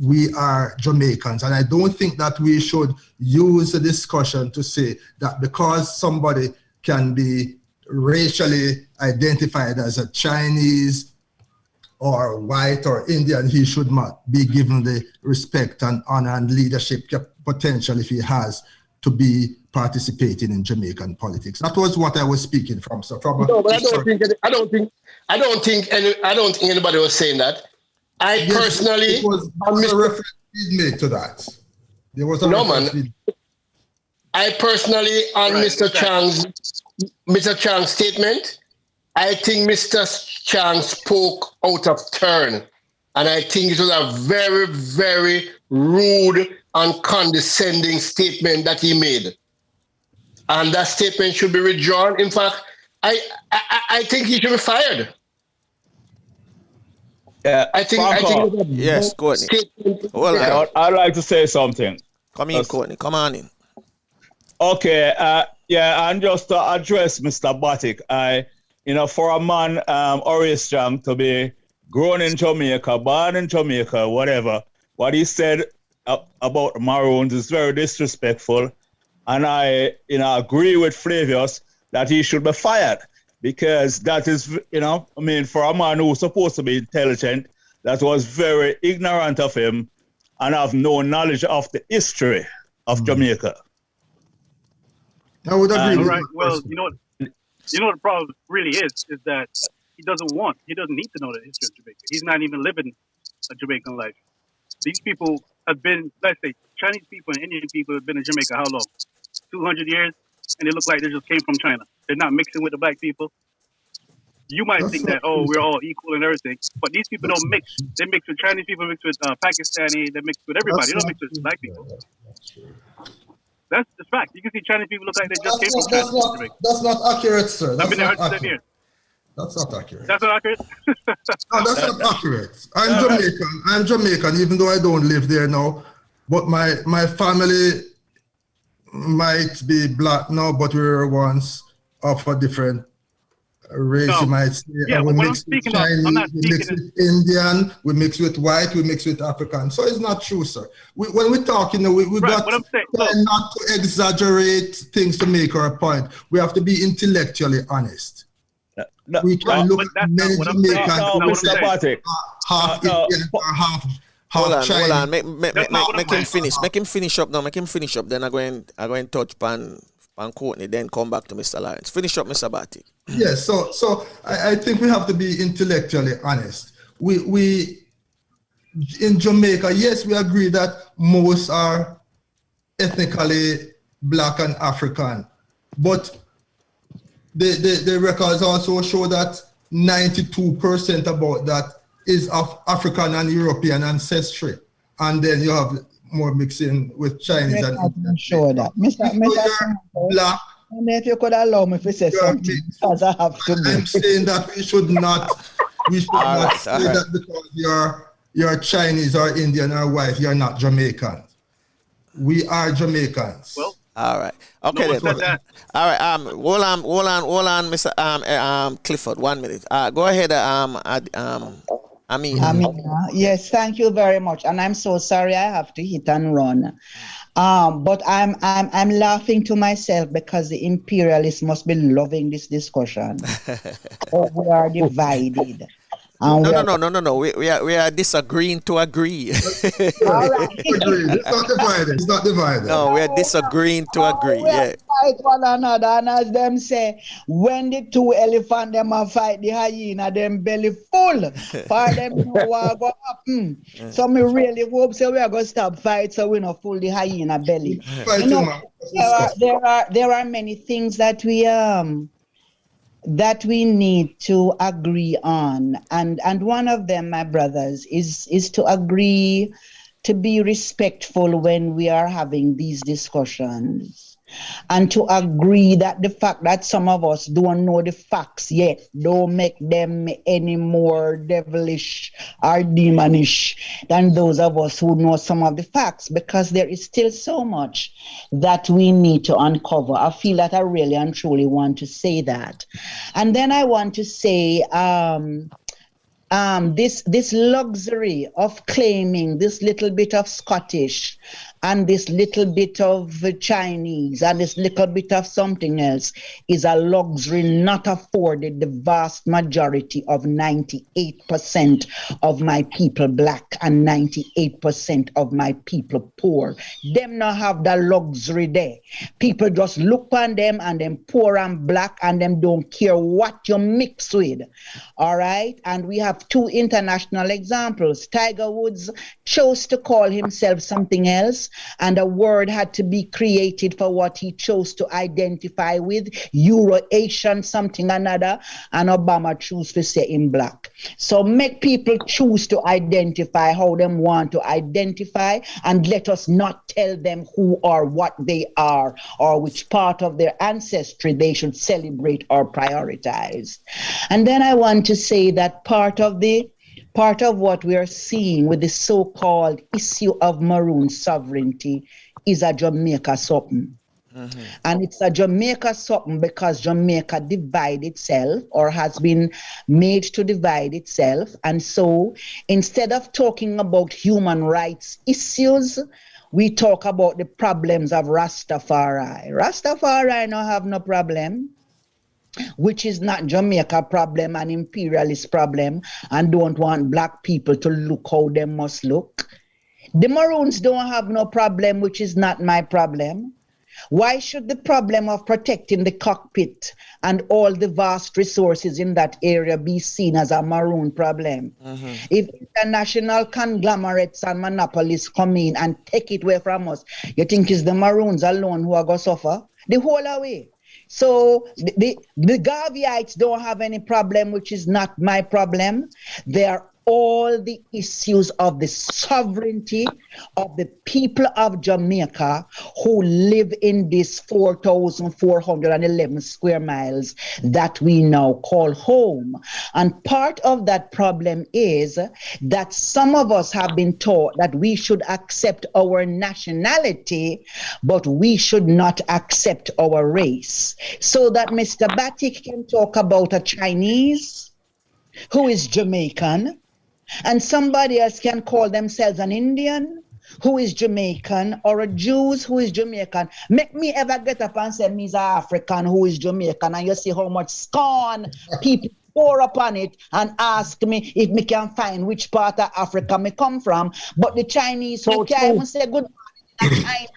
We are Jamaicans, and I don't think that we should use the discussion to say that because somebody can be racially identified as a Chinese or white or Indian, he should not be given the respect and honor and leadership potential if he has to be participating in Jamaican politics. That was what I was speaking from. So probably no, but I don't think anybody was saying that. I personally, it was a reference made to that. There was a man. I personally, on Mr. Chang's statement, I think Mr. Chang spoke out of turn, and I think it was a very, very rude and condescending statement that he made, and that statement should be withdrawn. In fact, I think he should be fired. Yeah, I think yes, Courtney. Well, I'd like to say something. Come in, Courtney. Come on in. Okay. And just to address Mr. Batik, for a man, Horace Chang, to be grown in Jamaica, born in Jamaica, whatever, what he said about Maroons is very disrespectful, and I, agree with Flavius that he should be fired. Because that is, for a man who's supposed to be intelligent, that was very ignorant of him and have no knowledge of the history of Jamaica. I would agree. All right. Well, you know what the problem really is that he doesn't need to know the history of Jamaica. He's not even living a Jamaican life. These people have been, let's say, Chinese people and Indian people have been in Jamaica how long? 200 years? And they look like they just came from China. They're not mixing with the black people. You might think that, we're all equal and everything, but these people don't mix. They mix with Chinese people, mix with Pakistani, they mix with everybody. They don't mix with black people. That's the fact. You can see Chinese people look like they just came from China. That's not accurate, sir. I've been there 107 years. That's not accurate. That's not accurate? No, that's not accurate. I'm Jamaican, even though I don't live there now. But my family might be black now, but we were once of a different race, you might say. Yeah, we what mix I'm with speaking Chinese, of, I'm not we mix with Indian, we mix with white, we mix with African. So it's not true, sir. When we talk, we got what I'm saying, not to exaggerate things to make our point. We have to be intellectually honest. We can look at many Jamaicans half Indian or half Hold half on, Chinese. Make him finish. Make him finish up now. Make him finish up. Then I'm going to touch pan Courtney. Then come back to Mr. Lawrence. Finish up, Mr. Batik. Yes. So I think we have to be intellectually honest. We in Jamaica, yes, we agree that most are ethnically black and African, but the records also show that 92% about that is of African and European ancestry, and then you have more mixing with Chinese. I'm sure that. Mr. Black. If you could allow me to say something, because I have to go. I'm saying that we should not say that because you're Chinese or Indian or white, you're not Jamaican. We are Jamaicans. Well, all right. Okay. No then. All right. Hold on, Mr. Clifford. 1 minute. Go ahead. Amina. Yes, thank you very much. And I'm so sorry I have to hit and run. But I'm laughing to myself because the imperialists must be loving this discussion. Oh, we are divided. No. We are disagreeing to agree. All right. It's not divided. No, we are disagreeing to agree. Yeah. Fight one another, and as them say, when the two elephants them a fight the hyena, them belly full. For them know what go happen. So me really hope so we are gonna stop fight so we not full the hyena belly. You know, there are many things that we need to agree on, and one of them, my brothers, is to agree to be respectful when we are having these discussions, and to agree that the fact that some of us don't know the facts yet don't make them any more devilish or demonish than those of us who know some of the facts, because there is still so much that we need to uncover. I feel that I really and truly want to say that. And then I want to say this luxury of claiming this little bit of Scottish and this little bit of Chinese and this little bit of something else is a luxury not afforded the vast majority of 98% of my people black and 98% of my people poor. Them not have the luxury there. People just look on them and them poor and black and them don't care what you mix with. All right? And we have two international examples. Tiger Woods chose to call himself something else, and a word had to be created for what he chose to identify with, Euro-Asian something another, and Obama chose to say in black. So make people choose to identify how them want to identify, and let us not tell them who or what they are or which part of their ancestry they should celebrate or prioritize. And then I want to say that part of what we are seeing with the so-called issue of maroon sovereignty is a Jamaica something. Mm-hmm. And it's a Jamaica something because Jamaica divided itself or has been made to divide itself. And so instead of talking about human rights issues, we talk about the problems of Rastafari. Rastafari don't have no problem, which is not Jamaica problem, an imperialist problem, and don't want black people to look how they must look. The Maroons don't have no problem, which is not my problem. Why should the problem of protecting the cockpit and all the vast resources in that area be seen as a Maroon problem? Mm-hmm. If international conglomerates and monopolies come in and take it away from us, you think it's the Maroons alone who are going to suffer? The whole away. So the Garveyites don't have any problem, which is not my problem. They are all the issues of the sovereignty of the people of Jamaica who live in this 4,411 square miles that we now call home. And part of that problem is that some of us have been taught that we should accept our nationality, but we should not accept our race. So that Mr. Batik can talk about a Chinese who is Jamaican, and somebody else can call themselves an Indian who is Jamaican, or a Jew who is Jamaican. Make me ever get up and say me's an African who is Jamaican, and you see how much scorn people pour upon it and ask me if me can find which part of Africa me come from. But the Chinese, we can't even say good morning in Chinese.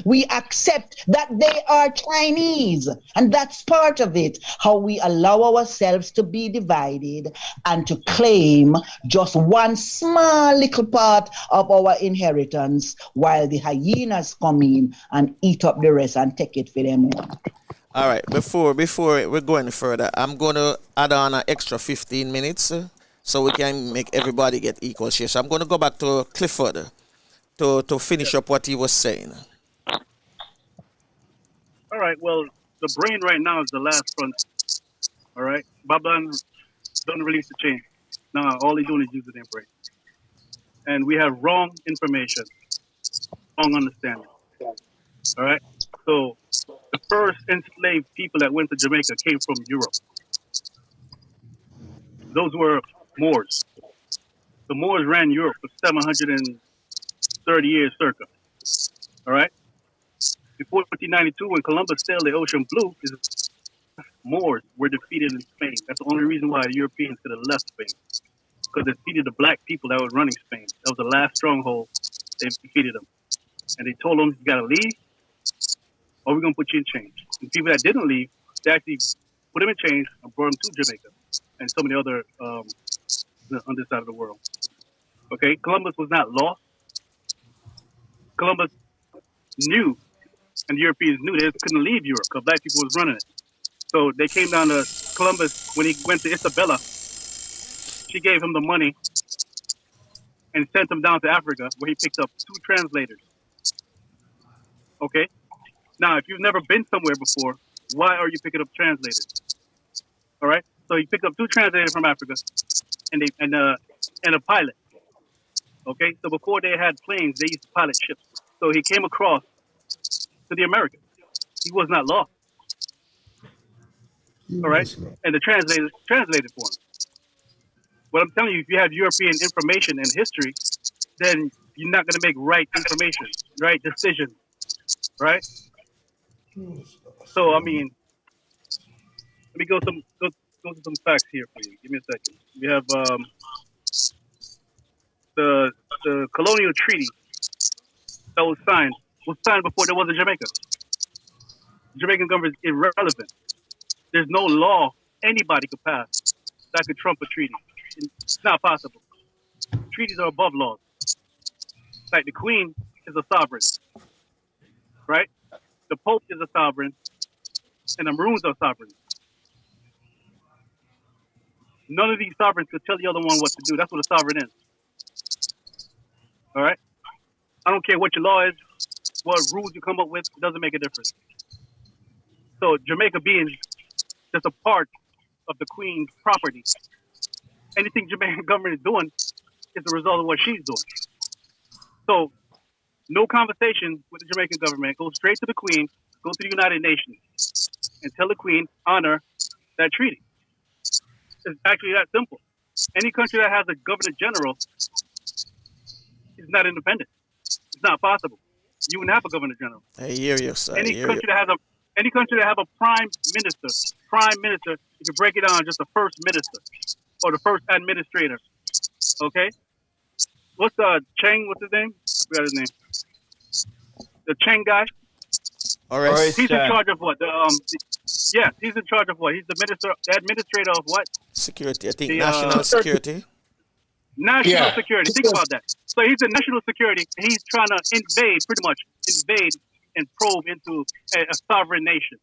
We accept that they are Chinese, and that's part of it. How we allow ourselves to be divided and to claim just one small little part of our inheritance, while the hyenas come in and eat up the rest and take it for them own. All right, before we go any further, I'm going to add on an extra 15 minutes so we can make everybody get equal share. So I'm going to go back to Clifford to finish up what he was saying. All right. Well, the brain right now is the last front. All right. Babylon don't release the chain. Now all they're doing is using their brain, and we have wrong information, wrong understanding. All right. So the first enslaved people that went to Jamaica came from Europe. Those were Moors. The Moors ran Europe for 730 years circa. All right. Before 1492, when Columbus sailed the ocean blue, his Moors were defeated in Spain. That's the only reason why the Europeans could have left Spain, because they defeated the black people that were running Spain. That was the last stronghold. They defeated them. And they told them, you got to leave, or we're going to put you in chains. And people that didn't leave, they actually put them in chains and brought them to Jamaica and some of the other on this side of the world. Okay, Columbus was not lost. Columbus knew, and the Europeans knew they couldn't leave Europe because black people was running it. So they came down to Columbus when he went to Isabella. She gave him the money and sent him down to Africa, where he picked up 2 translators. Okay? Now, if you've never been somewhere before, why are you picking up translators? All right? So he picked up 2 translators from Africa and a pilot. Okay? So before they had planes, they used to pilot ships. So he came across to the Americans. He was not lost. All right? And the translators translated for him. But I'm telling you, if you have European information and history, then you're not going to make right information, right decisions, right? So, I mean, let me go to some facts here for you. Give me a second. We have the colonial treaty that was signed before there was a Jamaica. The Jamaican government is irrelevant. There's no law anybody could pass that could trump a treaty. It's not possible. Treaties are above laws. Like the Queen is a sovereign, right? The Pope is a sovereign, and the Maroons are sovereigns. None of these sovereigns could tell the other one what to do. That's what a sovereign is. All right? I don't care what your law is, what rules you come up with, it doesn't make a difference. So Jamaica being just a part of the Queen's property, anything Jamaican government is doing is the result of what she's doing. So no conversation with the Jamaican government. Go straight to the Queen, go to the United Nations, and tell the Queen, honor that treaty. It's actually that simple. Any country that has a governor general is not independent. It's not possible. You wouldn't have a governor general. I hear you, sir. Any country that has a prime minister, you can break it down just the first minister or the first administrator. Okay? What's Cheng? What's his name? I forgot his name. The Cheng guy. All right. He's in charge of what? He's in charge of what? He's the administrator of what? Security. I think national security. National security. Think about that. So he's in national security. He's trying to invade and probe into a sovereign nation.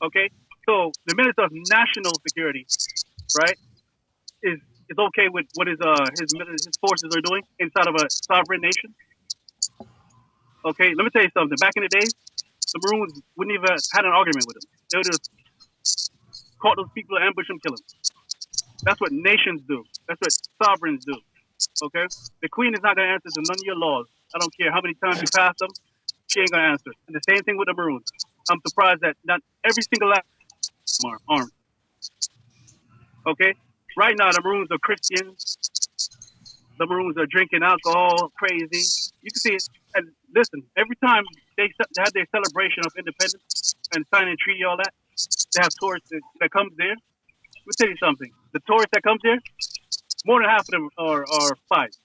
Okay? So the Minister of National Security, right, is okay with what his forces are doing inside of a sovereign nation. Okay, let me tell you something. Back in the days, the Maroons wouldn't even had an argument with them. They would just caught those people, ambush them, kill them. That's what nations do. That's what sovereigns do. Okay? The Queen is not going to answer to none of your laws. I don't care how many times you pass them. She ain't going to answer. And the same thing with the Maroons. I'm surprised that not every single last are armed. Okay? Right now, the Maroons are Christians. The Maroons are drinking alcohol, crazy. You can see it. And listen, every time they have their celebration of independence and signing treaty, all that, they have tourists that comes there. me tell you something. The tourists that comes here, more than half of them are spies.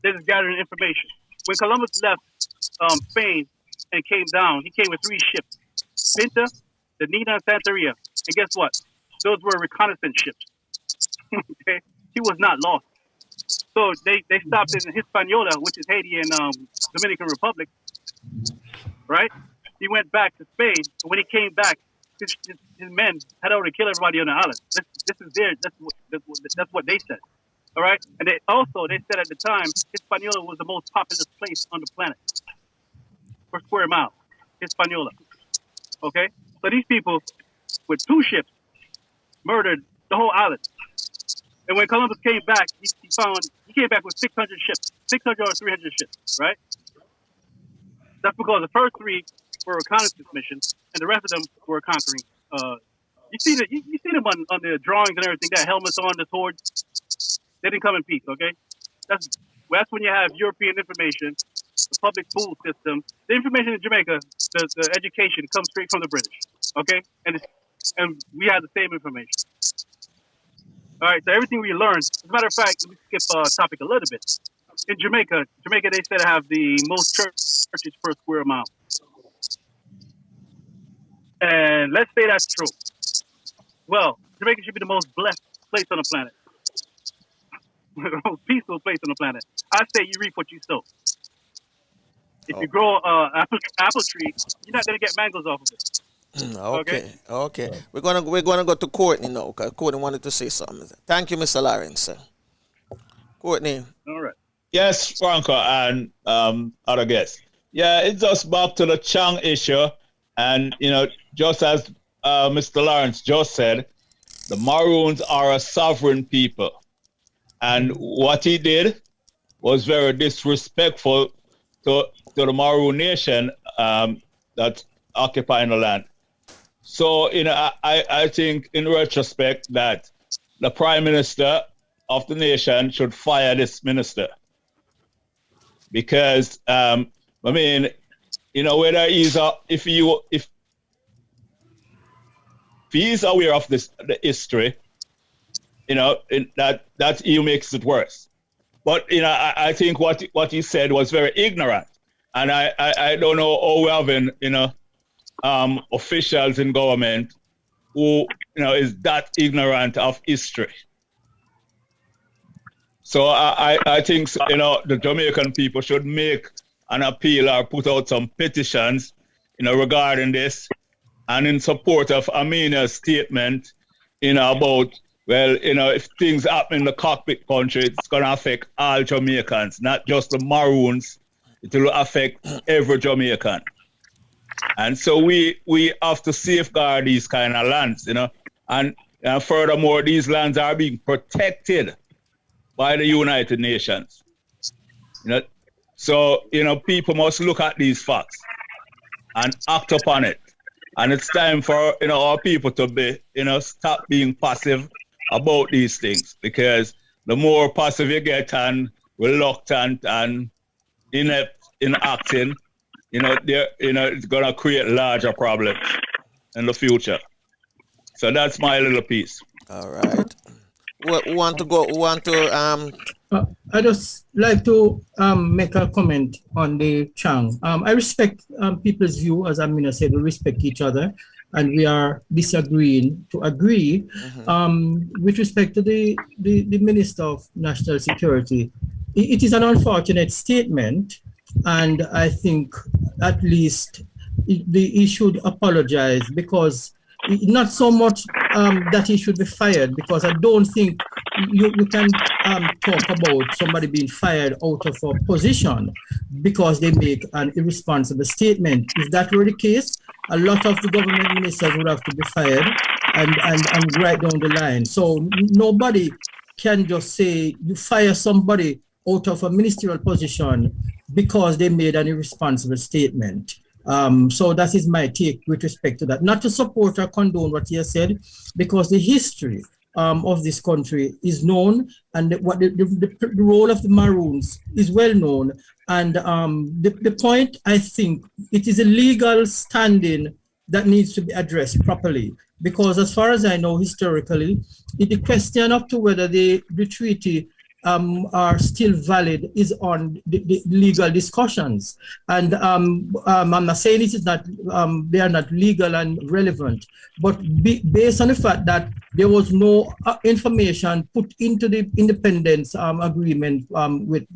They're just gathering information. When Columbus left Spain and came down, he came with 3 ships: Pinta, the Nina, and Santeria. And guess what? Those were reconnaissance ships. Okay, he was not lost. So they stopped in Hispaniola, which is Haiti and Dominican Republic, right? He went back to Spain, and when he came back, his men had already killed everybody on the island. This is their that's what they said. All right, and they said at the time Hispaniola was the most populous place on the planet per square mile. Hispaniola. Okay, so these people with 2 ships murdered the whole island. And when Columbus came back, he came back with 600 ships, 600 or 300 ships, right? That's because the first 3 were reconnaissance missions, and the rest of them were conquering. You see them on the drawings and everything. Got helmets on, the swords. They didn't come in peace, okay? That's when you have European information, the public school system. The information in Jamaica, the education comes straight from the British, okay? And we have the same information. All right, so everything we learned. As a matter of fact, let me skip topic a little bit. In Jamaica, they said have the most churches per square mile. And let's say that's true. Well, Jamaica should be the most blessed place on the planet. The most peaceful place on the planet. I say you reap what you sow. If you grow apple tree, you're not gonna get mangoes off of it. Okay. We're gonna go to Courtney now, because Courtney wanted to say something. Thank you, Mr. Lawrence. Courtney. All right. Yes, Franco and other guests. Yeah, it's just back to the Chang issue, and just as Mr. Lawrence just said, the Maroons are a sovereign people, and what he did was very disrespectful to the Maroon nation that's occupying the land. So, I think in retrospect that the Prime Minister of the nation should fire this minister. Because, whether if he's aware of the history, that he makes it worse. But, I think what he said was very ignorant. And I don't know how we having, officials in government who is that ignorant of history. So I think the Jamaican people should make an appeal or put out some petitions regarding this, and in support of Amina's statement about if things happen in the cockpit country, it's going to affect all Jamaicans, not just the Maroons. It will affect every Jamaican. And so we have to safeguard these kind of lands, and furthermore, these lands are being protected by the United Nations. So people must look at these facts and act upon it. And it's time for our people to be stop being passive about these things, because the more passive you get and reluctant and inept in acting, it's gonna create larger problems in the future. So that's my little piece. All right. I just like to make a comment on the Chang. I respect people's view, as Amina said, we respect each other, and we are disagreeing to agree. With respect to the Minister of National Security, it is an unfortunate statement, and I think at least he should apologize, because not so much that he should be fired, because I don't think you can talk about somebody being fired out of a position because they make an irresponsible statement. If that were the case, a lot of the government ministers would have to be fired and right down the line. So nobody can just say you fire somebody out of a ministerial position because they made an irresponsible statement. So that is my take with respect to that. Not to support or condone what he has said, because the history of this country is known, and what the role of the Maroons is well known. And the point, I think, it is a legal standing that needs to be addressed properly. because as far as I know historically, the question up to whether the treaty are still valid is on the legal discussions. And I'm not saying it is not, they are not legal and relevant, but based on the fact that there was no information put into the independence agreement with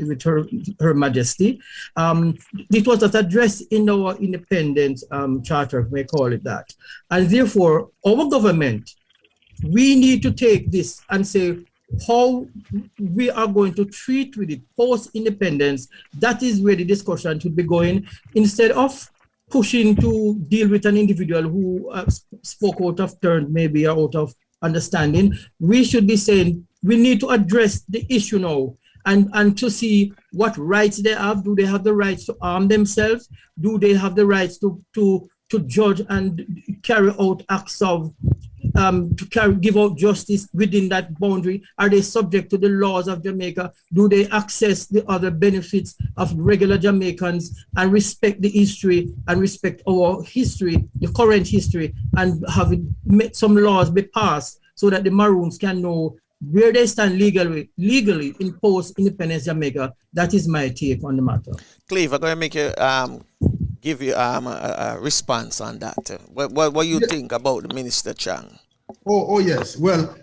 Her Majesty, it was not addressed in our independence charter, if we call it that. And therefore, our government, we need to take this and say how we are going to treat with it post-independence. That is where the discussion should be going, instead of pushing to deal with an individual who spoke out of turn, maybe, or out of understanding. We should be saying we need to address the issue now, and to see what rights they have. Do they have the rights to arm themselves? Do they have the rights to judge and carry out acts of give out justice within that boundary? Are they subject to the laws of Jamaica? Do they access the other benefits of regular Jamaicans and respect the history and respect our history, the current history, and have some laws be passed so that the Maroons can know where they stand legally in post-independence Jamaica? That is my take on the matter. Cleve, I'm going to make you give you a response on that. What you think about the Minister Chang? Oh yes. Well,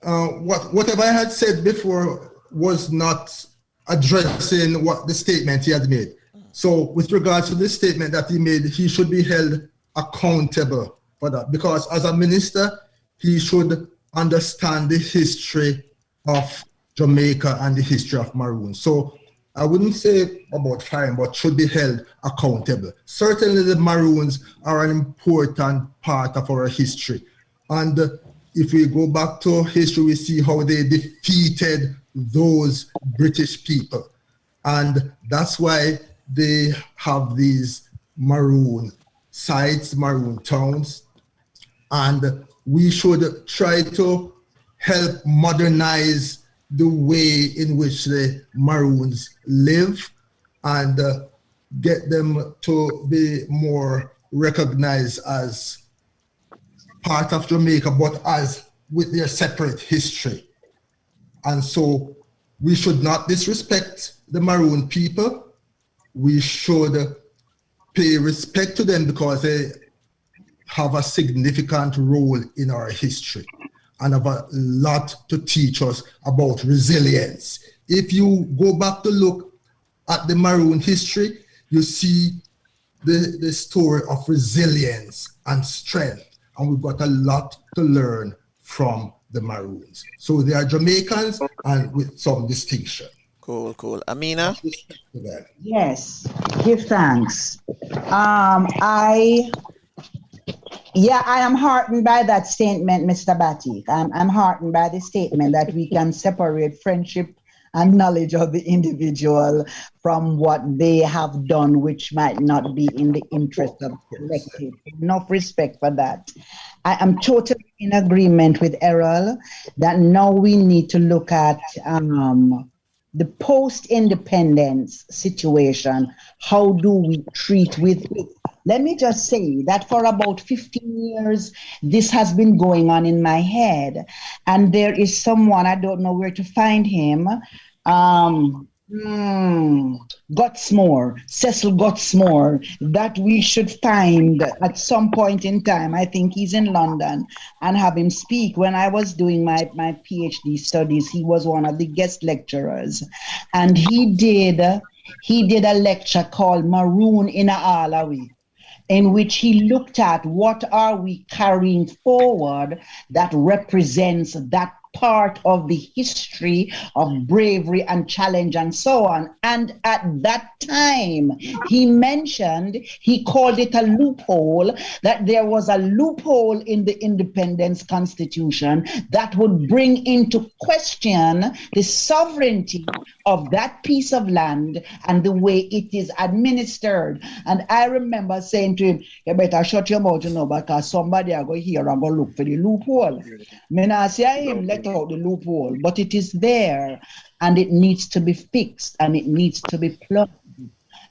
whatever I had said before was not addressing what the statement he had made. So with regards to the statement that he made, he should be held accountable for that, because as a minister, he should understand the history of Jamaica and the history of Maroons. So I wouldn't say about firing, but should be held accountable. Certainly the Maroons are an important part of our history. And if we go back to history, we see how they defeated those British people. And that's why they have these Maroon sites, Maroon towns. And we should try to help modernize the way in which the Maroons live and get them to be more recognized as part of Jamaica, but as with their separate history. And so we should not disrespect the Maroon people. We should pay respect to them because they have a significant role in our history and have a lot to teach us about resilience. If you go back to look at the Maroon history, you see the story of resilience and strength. And we've got a lot to learn from the Maroons. So they are Jamaicans and with some distinction. Cool. Amina? Yes, give thanks. I am heartened by that statement, Mr. Batik. I'm heartened by the statement that we can separate friendship and knowledge of the individual from what they have done, which might not be in the interest of the collective. Enough respect for that. I am totally in agreement with Errol that now we need to look at the post-independence situation. How do we treat with it? Let me just say that for about 15 years, this has been going on in my head. And there is someone, I don't know where to find him, Cecil Gutsmore, that we should find at some point in time. I think he's in London, and have him speak. When I was doing my PhD studies, he was one of the guest lecturers. And he did a lecture called Maroon in a Alawi, in which he looked at what are we carrying forward that represents that part of the history of bravery and challenge and so on. And at that time, he called it a loophole, that there was a loophole in the Independence Constitution that would bring into question the sovereignty of that piece of land and the way it is administered. And I remember saying to him, you better shut your mouth, because somebody are going here and go look for the loophole. I say him, let out the loophole, but it is there and it needs to be fixed and it needs to be plugged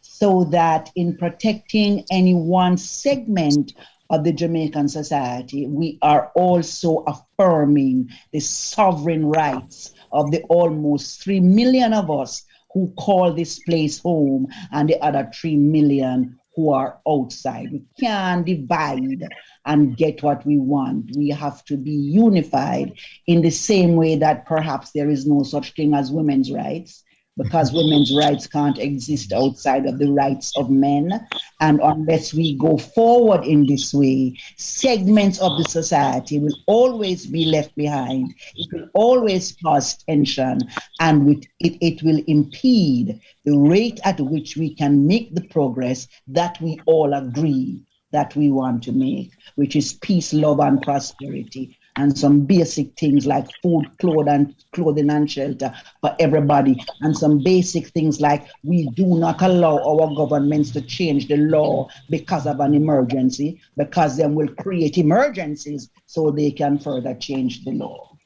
so that in protecting any one segment of the Jamaican society, we are also affirming the sovereign rights of the almost 3 million of us who call this place home and the other 3 million who are outside. We can't divide and get what we want. We have to be unified in the same way that perhaps there is no such thing as women's rights, because women's rights can't exist outside of the rights of men. And unless we go forward in this way, segments of the society will always be left behind. It will always cause tension, and with it will impede the rate at which we can make the progress that we all agree that we want to make, which is peace, love, and prosperity, and some basic things like food, clothing and shelter for everybody, and some basic things like we do not allow our governments to change the law because of an emergency, because then will create emergencies so they can further change the law.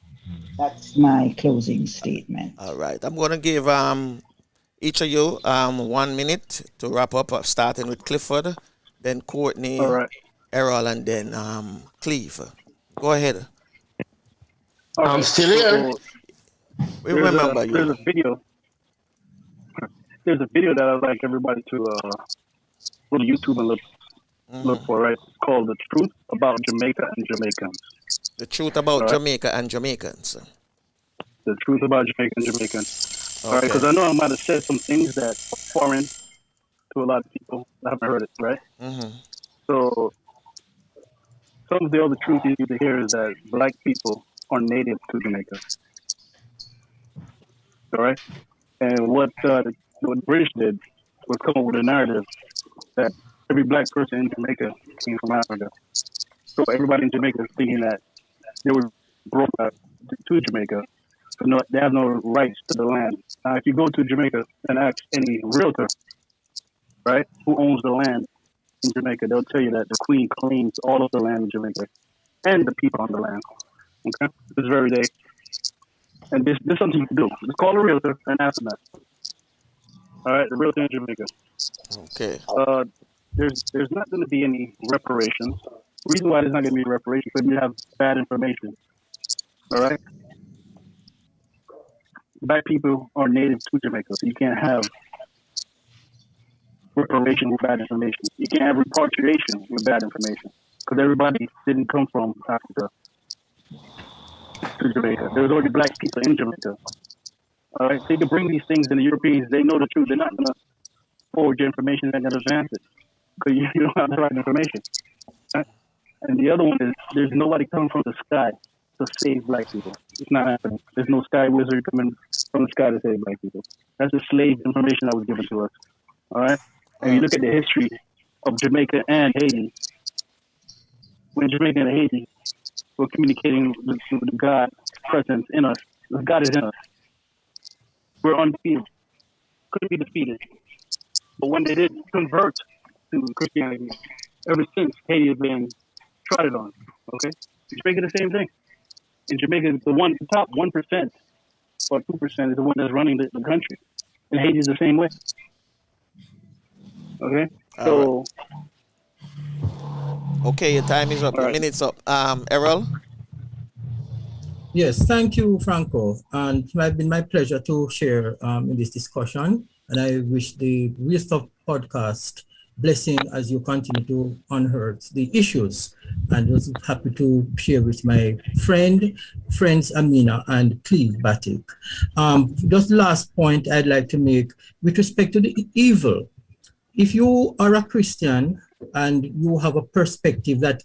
That's my closing statement. All right. I'm going to give each of you 1 minute to wrap up, starting with Clifford, then Courtney, All right. Errol, and then Cleve. Go ahead. I'm still here. We remember you. There's a video that I'd like everybody to go to YouTube and look for, right? It's called The Truth About Jamaica and Jamaicans. The truth about Jamaica and Jamaicans. The truth about Jamaica and Jamaicans. Okay. All right, because I know I might have said some things that are foreign to a lot of people that haven't heard it, right? So some of the other truth you need to hear is that black people are native to Jamaica. All right? And what the British did was come up with a narrative that every black person in Jamaica came from Africa. So everybody in Jamaica is thinking that they were brought back to Jamaica. So no, they have no rights to the land. Now, if you go to Jamaica and ask any realtor, right, who owns the land in Jamaica, they'll tell you that the Queen claims all of the land in Jamaica and the people on the land. Okay? This very day. And this is something you can do. Just call a realtor and ask them that. All right, the realtor in Jamaica. Okay. There's not going to be any reparations. The reason why there's not going to be reparations is because you have bad information. All right? Black people are native to Jamaica, so you can't have reparation with bad information. You can't have repatriation with bad information, because everybody didn't come from Africa to Jamaica. There was already black people in Jamaica. All right, so you can bring these things, and the Europeans, they know the truth. They're not going to forward your information. They're going to advance it because you don't have the right information. Right? And the other one is there's nobody coming from the sky to save black people. It's not happening. There's no sky wizard coming from the sky to save black people. That's the slave information that was given to us. All right? And you look at the history of Jamaica and Haiti. When Jamaica and Haiti were communicating with the God presence in us, the God is in us. We're undefeated. Couldn't be defeated. But when they did convert to Christianity, ever since Haiti has been trodden on. Okay? Jamaica the same thing. In Jamaica, the top 1% or 2% is the one that's running the country. And Haiti is the same way. Okay? So. Okay, your time is up. Your minute's up. Errol? Yes, thank you, Franco. And it has been my pleasure to share in this discussion. And I wish the Real Stuff podcast blessing as you continue to unearth the issues. And was happy to share with my friends Amina and Cleve Batik. Just last point I'd like to make with respect to the evil. If you are a Christian and you have a perspective that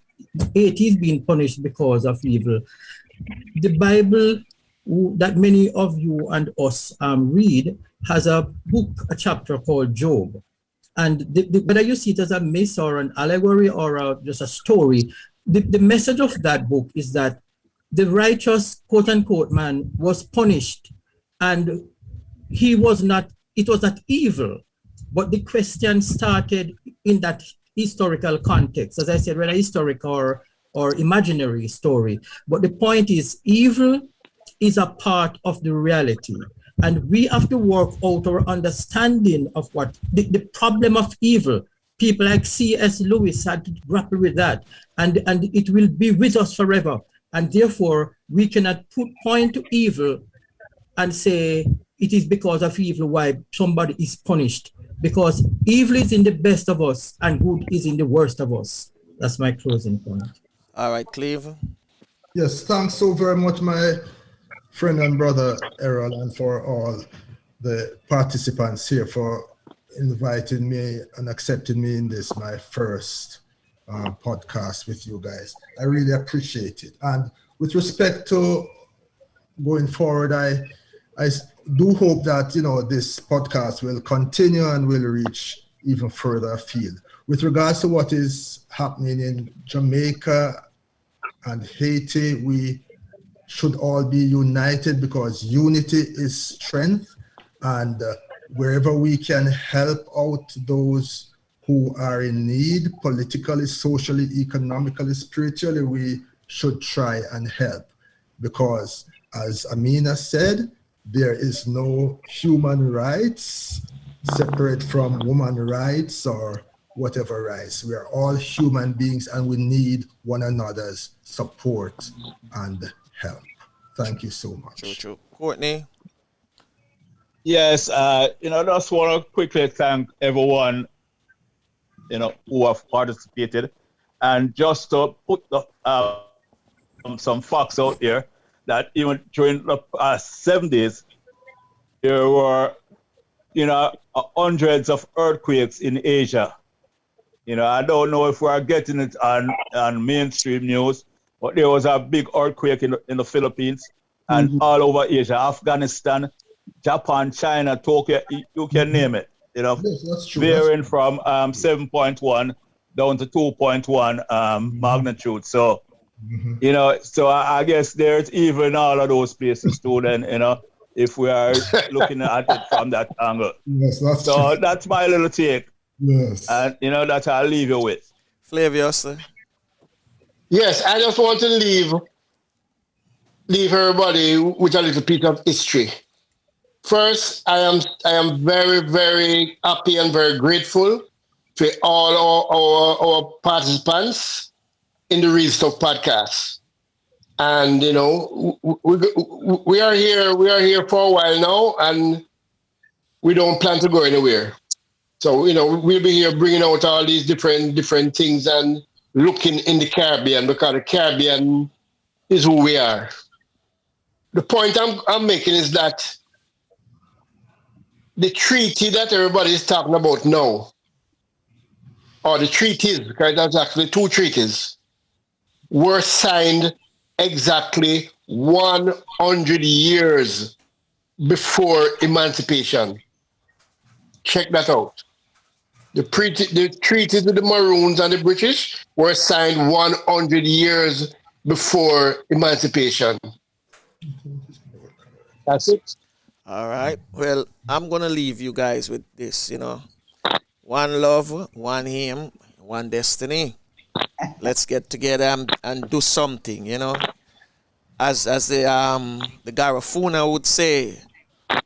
it is being punished because of evil, the Bible that many of you and us read has a chapter called Job. And whether you see it as a myth or an allegory or just a story, the message of that book is that the righteous, quote unquote, man was punished, and it was not evil. But the question started in that historical context, as I said, whether historical or imaginary story. But the point is, evil is a part of the reality. And we have to work out our understanding of what the problem of evil People like C.S. Lewis had to grapple with that, and it will be with us forever. And therefore, we cannot point to evil and say it is because of evil why somebody is punished. Because evil is in the best of us and good is in the worst of us. That's my closing point. All right, Cleve. Yes, thanks so very much, my friend and brother Errol, and for all the participants here for inviting me and accepting me in this, my first podcast with you guys. I really appreciate it. And with respect to going forward, I do hope that, you know, this podcast will continue and will reach even further afield. With regards to what is happening in Jamaica and Haiti, we should all be united because unity is strength, and wherever we can help out those who are in need, politically, socially, economically, spiritually, we should try and help. Because as Amina said, there is no human rights separate from woman rights or whatever rights. We are all human beings and we need one another's support and help. Thank you so much. True. Courtney? Yes, just want to quickly thank everyone, who have participated. And just to put some facts out there, that even during the past 7 days, there were, hundreds of earthquakes in Asia. I don't know if we are getting it on mainstream news, but there was a big earthquake in the Philippines and all over Asia, Afghanistan, Japan, China, Tokyo, you can name it. Yes, that's true. Varying from 7.1 down to 2.1 magnitude. So, so I guess there's even all of those places too. Then, if we are looking at it from that angle. Yes, that's so true. that's my little take. Yes. And that I'll leave you with. Flavius? Yes, I just want to leave everybody with a little piece of history. First, I am very, very happy and very grateful to all our participants in the Real Stuff podcast. And we are here for a while now, and we don't plan to go anywhere. So we'll be here bringing out all these different things and looking in the Caribbean, because the Caribbean is who we are. The point I'm making is that the treaty that everybody is talking about now, or the treaties, because there's actually 2 treaties, were signed exactly 100 years before emancipation. Check that out. The treaties with the Maroons and the British were signed 100 years before emancipation. That's it. All right. Well, I'm going to leave you guys with this, One love, one aim, one destiny. Let's get together and do something, As the Garifuna would say,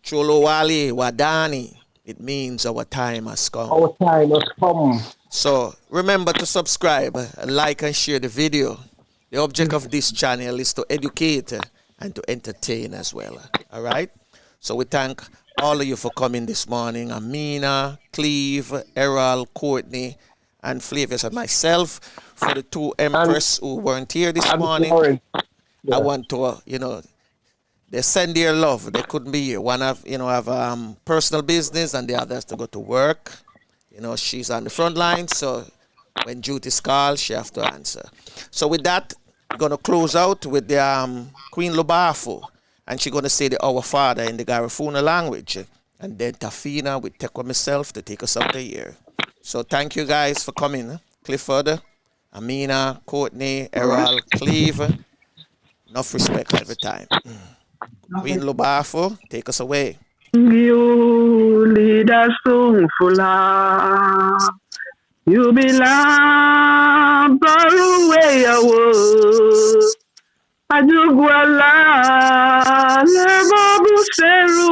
Cholowali Wadani. It means our time has come. Our time has come. So remember to subscribe, like and share the video. The object of this channel is to educate and to entertain as well. All right? So we thank all of you for coming this morning. Amina, Cleve, Errol, Courtney, and Flavius and myself. For the 2 Empress who weren't here this morning, I want to, they send their love. They couldn't be here. One have personal business, and the other has to go to work. She's on the front line, so when duties call, she have to answer. So with that, we're gonna close out with the Queen Lubafo, and she's gonna say the Our Father in the Garifuna language, and then Tafina will take with myself to take us out the year. So thank you guys for coming. Clifford, Amina, Courtney, Errol, Cleve. Enough respect every time. Queen Lubafo, take us away. You lead us to full. You belong far away away. Ajugwala lebo buseru.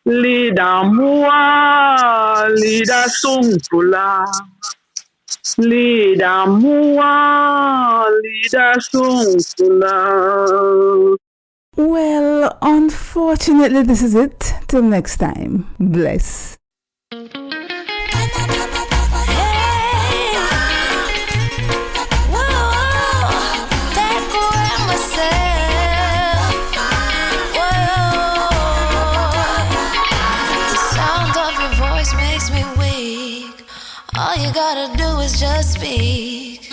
Lida mua, lida sungfula. Lida mua, lida sungfula. Well, unfortunately, this is it. Till next time. Bless. All you gotta do is just speak.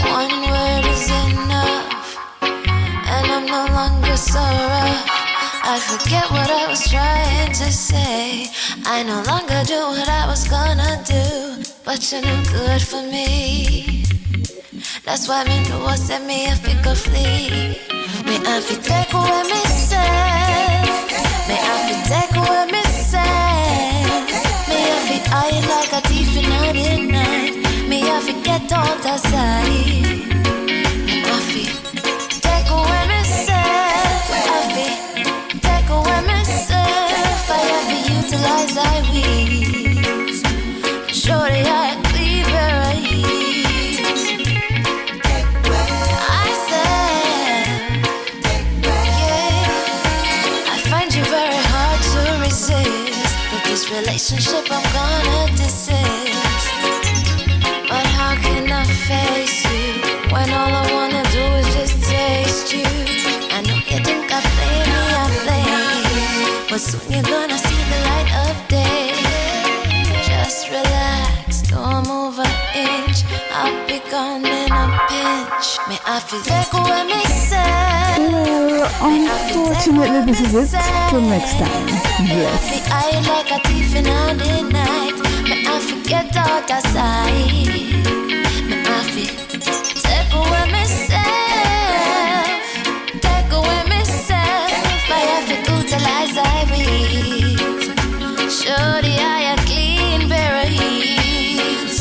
One word is enough, and I'm no longer so rough. I forget what I was trying to say. I no longer do what I was gonna do, but you're no good for me. That's why me know what set me if it could flee. Me have to take away me say. Me have to take away me say. Me have to hide like a thief in the night. Me have to get out outside. Me have to take away myself. I have to take away myself. I have to utilize I wings. Shorty, I cleave your eyes. I said, yeah. I find you very hard to resist. But this relationship I'm gonna desist. But how can I face you when all I wanna do is just taste you? I know you think I play me, I play you, but soon you're gonna see the light of day. Just relax, don't move an inch. I'll be gone in a pinch. May I feel take away me say. Well, unfortunately, this is it. Till next time. Bless. Me eye like a thief in the night. Me I forget out outside. Me I feel take away myself. Take away myself. I have to utilize I will. Show the eye a clean pair of heels.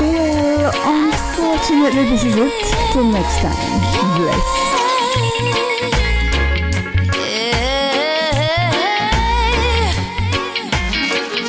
Well, unfortunately, this is it. Till next time. Bless.